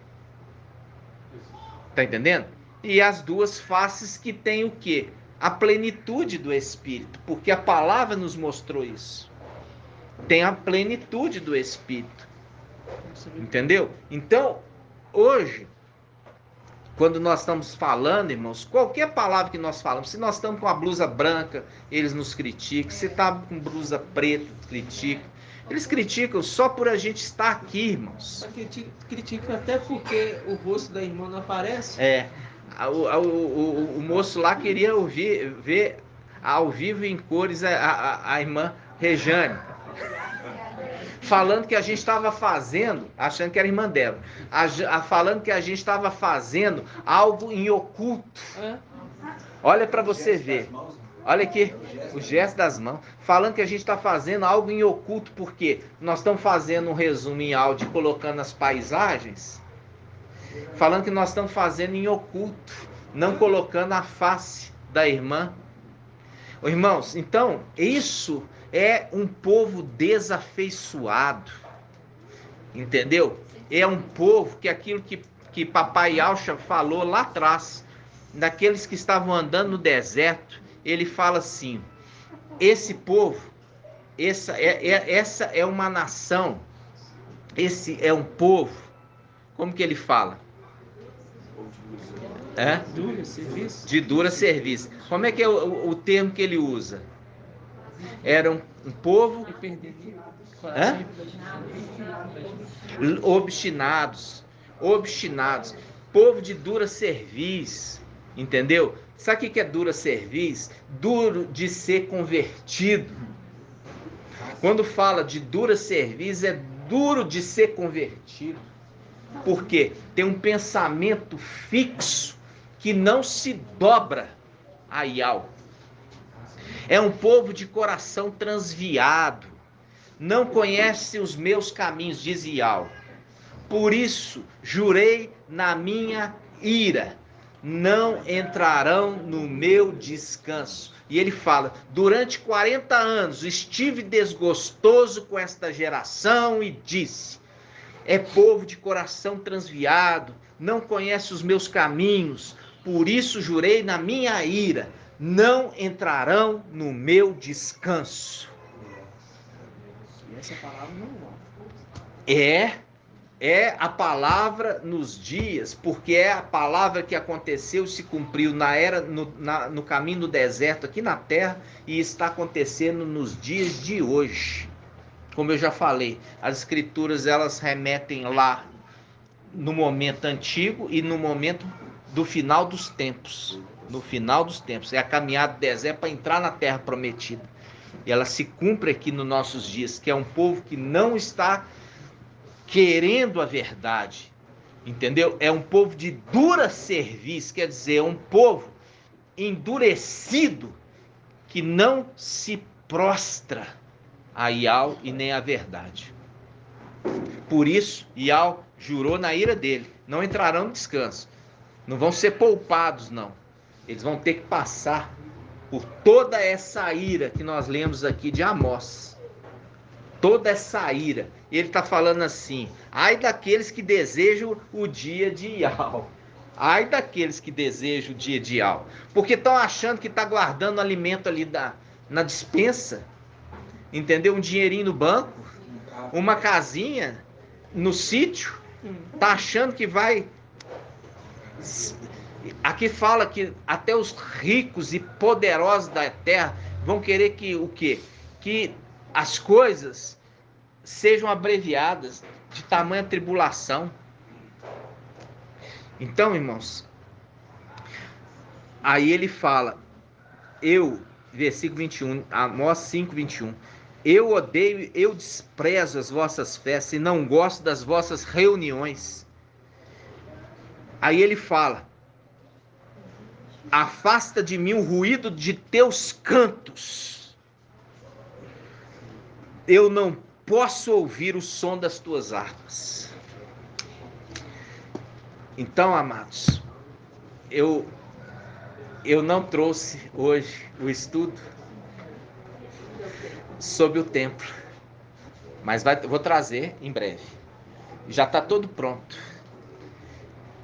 Tá entendendo? E as duas faces que tem o quê? A plenitude do Espírito, porque a palavra nos mostrou isso. Tem a plenitude do Espírito. Entendeu? Então, hoje, quando nós estamos falando, irmãos, qualquer palavra que nós falamos, se nós estamos com a blusa branca, eles nos criticam. Se está com blusa preta, criticam. Eles criticam só por a gente estar aqui, irmãos. Criticam até porque o rosto da irmã não aparece. O moço lá queria ver ao vivo em cores a irmã Rejane. Falando que a gente estava fazendo, achando que era irmã dela, falando que a gente estava fazendo algo em oculto. Olha para você ver. Olha aqui, o gesto das mãos. Falando que a gente está fazendo algo em oculto, porque nós estamos fazendo um resumo em áudio, colocando as paisagens. Falando que nós estamos fazendo em oculto, não colocando a face da irmã. Irmãos, então, isso é um povo desafeiçoado. Entendeu? É um povo que aquilo que Papai Yahshua falou lá atrás, daqueles que estavam andando no deserto, ele fala assim, esse povo, essa é uma nação, esse é um povo, como que ele fala? De dura serviço. Como é que é o termo que ele usa? Era um povo obstinados, povo de dura serviço, entendeu? Sabe o que é dura serviço? Duro de ser convertido. Quando fala de dura serviço, é duro de ser convertido. Por quê? Tem um pensamento fixo que não se dobra a Yahweh. É um povo de coração transviado. Não conhece os meus caminhos, diz Yahweh. Por isso, jurei na minha ira, não entrarão no meu descanso. E ele fala, durante 40 anos estive desgostoso com esta geração e disse, é povo de coração transviado, não conhece os meus caminhos, por isso jurei na minha ira, não entrarão no meu descanso. E essa palavra não é a palavra nos dias, porque é a palavra que aconteceu, se cumpriu no caminho do deserto aqui na terra e está acontecendo nos dias de hoje. Como eu já falei, as escrituras elas remetem lá no momento antigo e no momento do final dos tempos. No final dos tempos, é a caminhada do deserto para entrar na terra prometida. E ela se cumpre aqui nos nossos dias, que é um povo que não está querendo a verdade, entendeu? É um povo de dura serviço, quer dizer, é um povo endurecido que não se prostra a Yahweh e nem a verdade. Por isso, Yahweh jurou na ira dele, não entrarão no descanso, não vão ser poupados não, eles vão ter que passar por toda essa ira que nós lemos aqui de Amós. Toda essa ira. Ele está falando assim, ai daqueles que desejam o dia de Yahweh. Ai daqueles que desejam o dia de Yahweh. Porque estão achando que está guardando alimento ali na despensa. Entendeu? Um dinheirinho no banco. Uma casinha no sítio. Está achando que vai... Aqui fala que até os ricos e poderosos da terra vão querer que o quê? Que as coisas sejam abreviadas de tamanha tribulação. Então, irmãos, aí ele fala, versículo 21, Amós 5, 21, Eu odeio, eu desprezo as vossas festas e não gosto das vossas reuniões. Aí ele fala: afasta de mim o ruído de teus cantos. Eu não posso ouvir o som das tuas harpas. Então, amados, eu não trouxe hoje o estudo sobre o templo, mas vou trazer em breve. Já está todo pronto.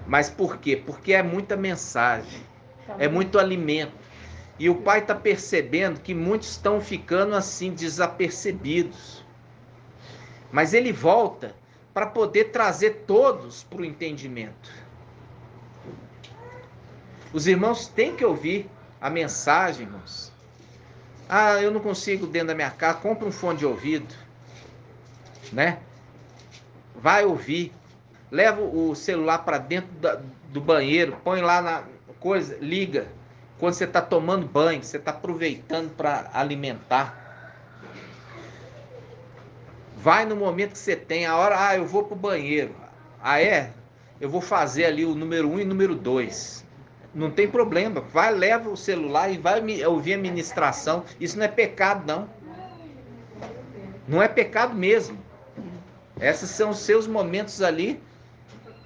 Mas por quê? Porque é muita mensagem, é muito alimento. E o Pai está percebendo que muitos estão ficando assim desapercebidos. Mas Ele volta para poder trazer todos para o entendimento. Os irmãos têm que ouvir a mensagem, irmãos. Ah, eu não consigo dentro da minha casa. Compra um fone de ouvido, né? Vai ouvir. Leva o celular para dentro do banheiro, põe lá na coisa, liga. Quando você está tomando banho, você está aproveitando para alimentar. Vai no momento que você tem, a hora, eu vou para o banheiro. Eu vou fazer ali o número 1 e o número 2. Não tem problema, vai, leva o celular e vai ouvir a ministração. Isso não é pecado, não. Não é pecado mesmo. Esses são os seus momentos ali.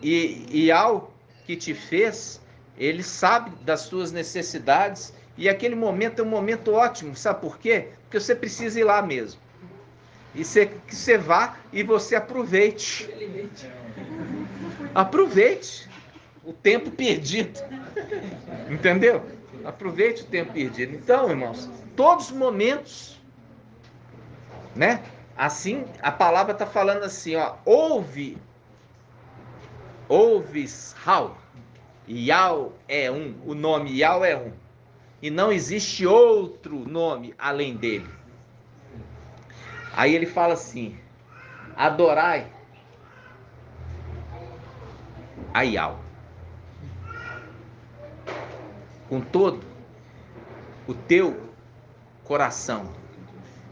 E ao que te fez, Ele sabe das suas necessidades. E aquele momento é um momento ótimo. Sabe por quê? Porque você precisa ir lá mesmo. E que você vá e você aproveite. Aproveite o tempo perdido. Entendeu? Aproveite o tempo perdido. Então, irmãos, todos os momentos, né? Assim, a palavra está falando assim, ó, ouves, Hal. Yau é um, o nome Yau é um. E não existe outro nome além dele. Aí ele fala assim: adorai a Yau com todo o teu coração,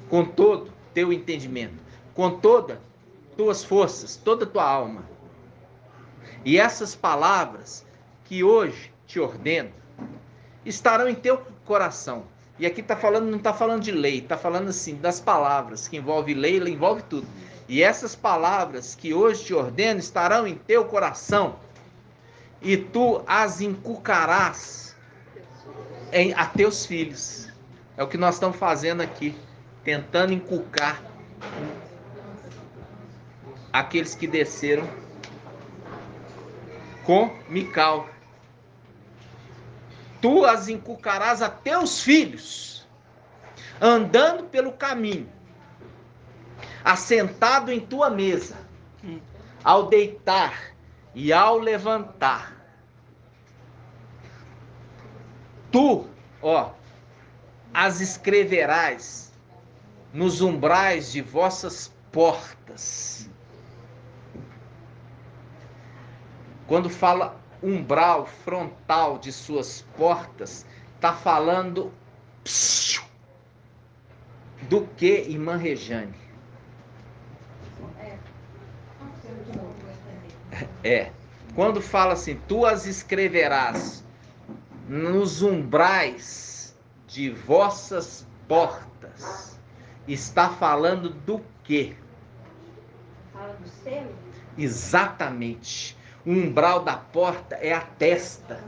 com todo o teu entendimento, com todas tuas forças, toda a tua alma. E essas palavras que hoje te ordeno estarão em teu coração. E aqui tá falando, não está falando de lei, está falando assim das palavras, que envolve lei, envolve tudo. E essas palavras que hoje te ordeno estarão em teu coração, e tu as inculcarás a teus filhos. É o que nós estamos fazendo aqui, tentando inculcar aqueles que desceram com Mical. Tu as inculcarás a teus filhos, andando pelo caminho, assentado em tua mesa, ao deitar e ao levantar. Tu, as escreverás nos umbrais de vossas portas. Quando fala umbral, frontal de suas portas, está falando do que, irmã Rejane? Quando fala assim, tu as escreverás nos umbrais de vossas portas, está falando do quê? Fala do selo? Exatamente. O umbral da porta é a testa.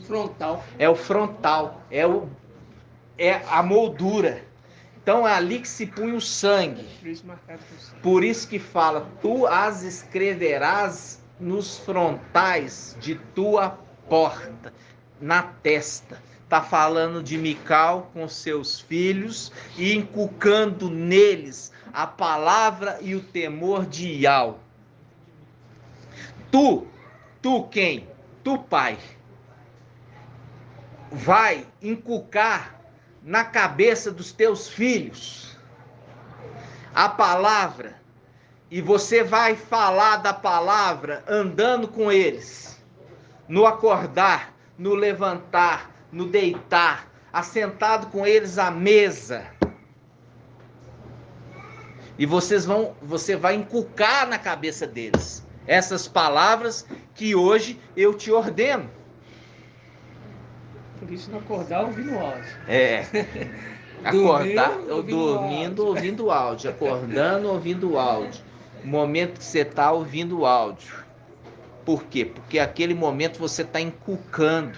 Frontal. É o frontal. É a moldura. Então é ali que se punha o sangue. Por isso que fala, tu as escreverás nos frontais de tua porta, na testa. Está falando de Mical com seus filhos e inculcando neles a palavra e o temor de Yau. Tu quem? Tu, pai, vai inculcar na cabeça dos teus filhos a palavra, e você vai falar da palavra andando com eles, no acordar, no levantar, no deitar, assentado com eles à mesa. E você vai inculcar na cabeça deles essas palavras que hoje eu te ordeno. Por isso não acordar ouvindo áudio. Acordar dormindo ouvindo áudio, acordando ouvindo áudio. O momento que você está ouvindo o áudio. Por quê? Porque aquele momento você está inculcando.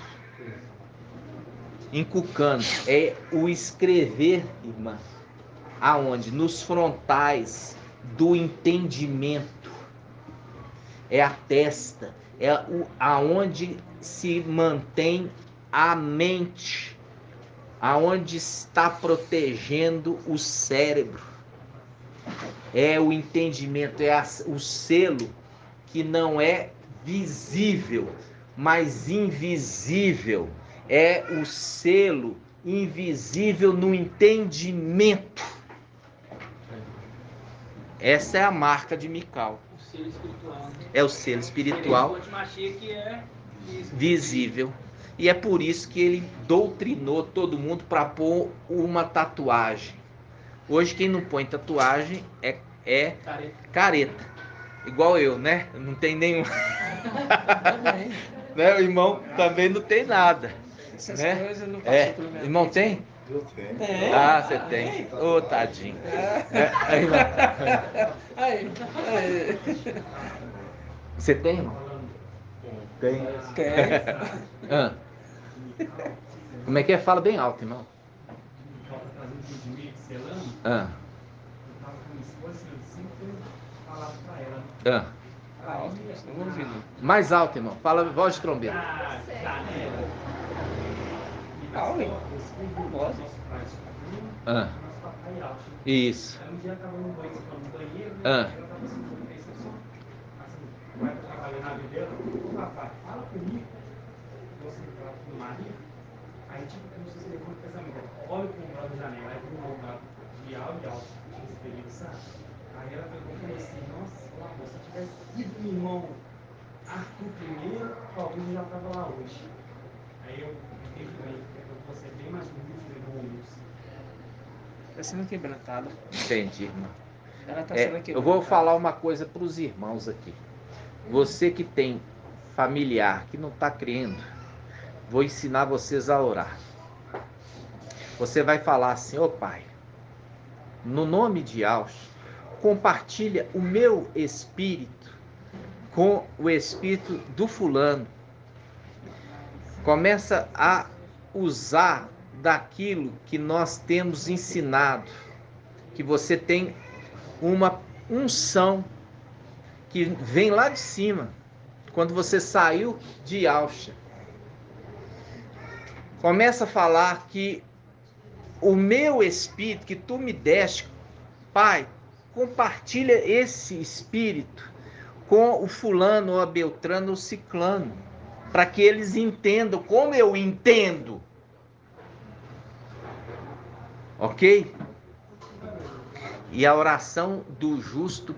Inculcando. É o escrever, irmã. Aonde? Nos frontais do entendimento. É a testa. É aonde se mantém a mente. Aonde está protegendo o cérebro. É o entendimento, é o selo que não é visível, mas invisível. É o selo invisível no entendimento. Essa é a marca de Mical. O selo espiritual. É o selo espiritual Que é visível. E é por isso que ele doutrinou todo mundo para pôr uma tatuagem. Hoje quem não põe tatuagem é careta. Igual eu, né? Não tem nenhum. Né? O irmão também não tem nada. Essas né? coisas não passam pelo meu Irmão tem? Eu tenho. Tem. Ah, você tem. Ô, tadinho. Aí. Você tem, irmão? Tem. Ah. Como é que é? Fala bem alto, irmão. Ah. Ah. Mais alto, irmão. Fala voz de trombeta. Ah. Isso. Ah. Aí, tipo, como se você levanta o pensamento, olha para o umbral da janela, aí para o umbral de alto nesse período, sabe? Aí ela pegou e falou assim, nossa, lá, se tivesse ido meu irmão Arthur primeiro, talvez eu já estava lá hoje. Aí eu entendi bem, eu vou ser bem mais humilde do que o Wilson. Está sendo quebrantada. Entendi, irmão. Ela está sendo quebrantada. Eu vou falar uma coisa para os irmãos aqui. Você que tem familiar que não está crendo, vou ensinar vocês a orar. Você vai falar assim, ô Pai, no nome de Ausch, compartilha o meu espírito com o espírito do fulano. Começa a usar daquilo que nós temos ensinado, que você tem uma unção que vem lá de cima, quando você saiu de Auschwitz. Começa a falar que o meu espírito que tu me deste, Pai, compartilha esse espírito com o fulano, ou a beltrano, ou o ciclano, para que eles entendam como eu entendo. Ok? E a oração do justo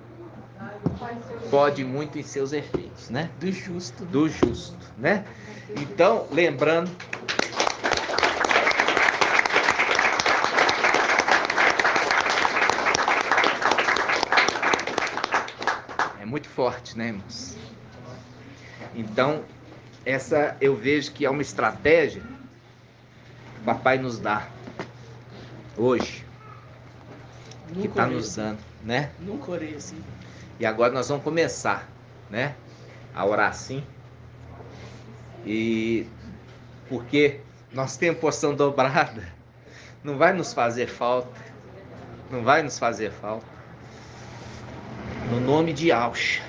pode muito em seus efeitos, né? Do justo. Do justo, né? Então, lembrando, é muito forte, né, irmãos? Então, essa eu vejo que é uma estratégia que o papai nos dá hoje, que está nos dando, né? Nunca orei assim. E agora nós vamos começar, né, a orar assim. E porque nós temos porção dobrada, não vai nos fazer falta. Não vai nos fazer falta. No nome de Ausch.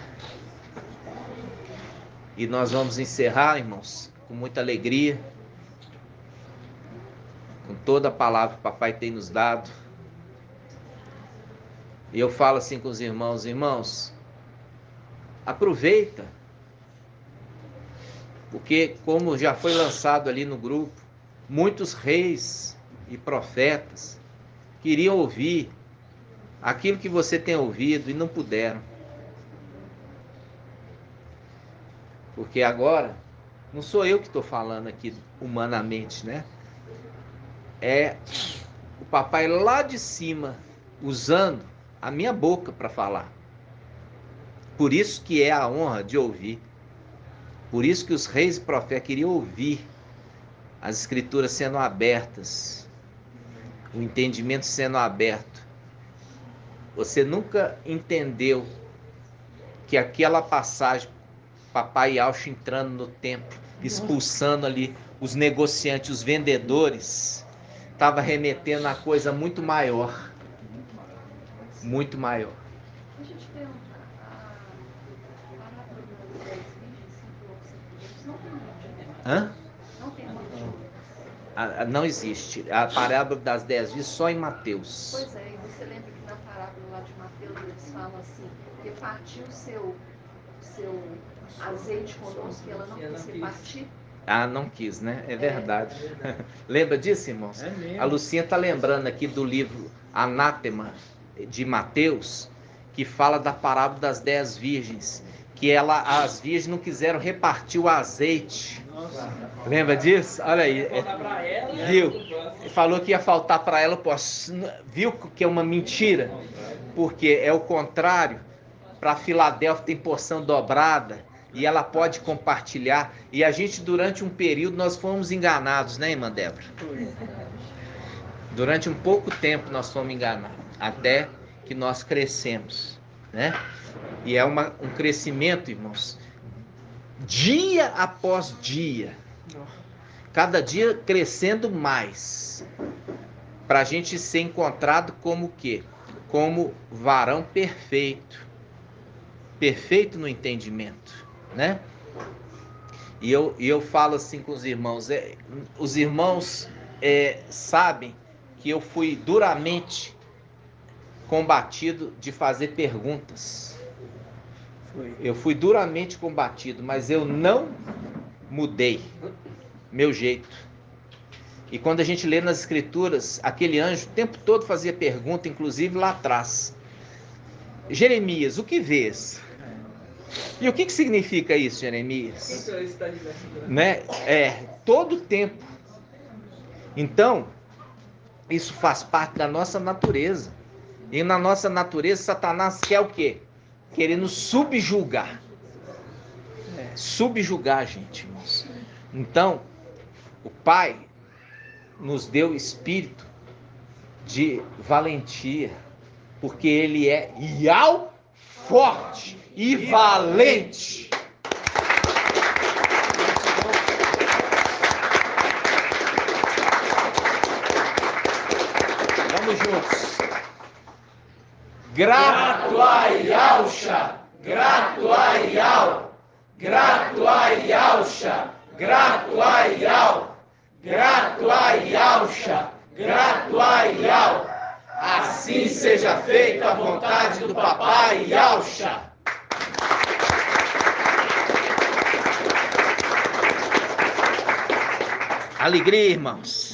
E nós vamos encerrar, irmãos, com muita alegria, com toda a palavra que o papai tem nos dado. E eu falo assim com os irmãos, irmãos, aproveita, porque como já foi lançado ali no grupo, muitos reis e profetas queriam ouvir aquilo que você tem ouvido e não puderam. Porque agora, não sou eu que estou falando aqui humanamente, né? É o papai lá de cima, usando a minha boca para falar. Por isso que é a honra de ouvir. Por isso que os reis e profetas queriam ouvir as escrituras sendo abertas, o entendimento sendo aberto. Você nunca entendeu que aquela passagem, papai Yauch entrando no templo, expulsando ali os negociantes, os vendedores, estava remetendo a coisa muito maior. Muito maior. Deixa eu te perguntar, a parábola das 10 virgens, não tem motivo. Hã? Não tem motivo. Não existe. A parábola das 10 virgens só em Mateus. Pois é, e você lembra que na parábola lá de Mateus eles falam assim, repartiu o seu azeite conosco e ela não quis repartir? Não quis, né? É verdade. Lembra disso, irmãos? É mesmo. A Lucinha está lembrando aqui do livro Anátema, de Mateus, que fala da parábola das 10 virgens, que as virgens não quiseram repartir o azeite. Nossa. Lembra disso? Olha aí. Viu? Falou que ia faltar para ela. Viu que é uma mentira? Porque é o contrário. Para Filadélfia tem porção dobrada e ela pode compartilhar. E a gente, durante um período, nós fomos enganados, né, irmã Débora? Durante um pouco tempo nós fomos enganados, até que nós crescemos, né? E é um crescimento, irmãos, dia após dia, cada dia crescendo mais, para a gente ser encontrado como o quê? Como varão perfeito, perfeito no entendimento, né? E eu falo assim com os irmãos, os irmãos sabem que eu fui duramente combatido de fazer perguntas. Eu fui duramente combatido, mas eu não mudei meu jeito. E quando a gente lê nas escrituras, aquele anjo o tempo todo fazia pergunta, inclusive lá atrás. Jeremias, o que vês? E o que significa isso, Jeremias? Né? Todo o tempo. Então, isso faz parte da nossa natureza. E na nossa natureza, Satanás quer o quê? Querer nos subjugar. Subjugar a gente, irmãos. Então, o Pai nos deu espírito de valentia, porque Ele é Iau forte e valente. Vamos juntos. Grato a Yaucha, grato a Iau, grato a Yaucha, grato a Iau, grato a Yaucha, grato a Iau. Assim seja feita a vontade do papai Yaucha. Alegria, irmãos.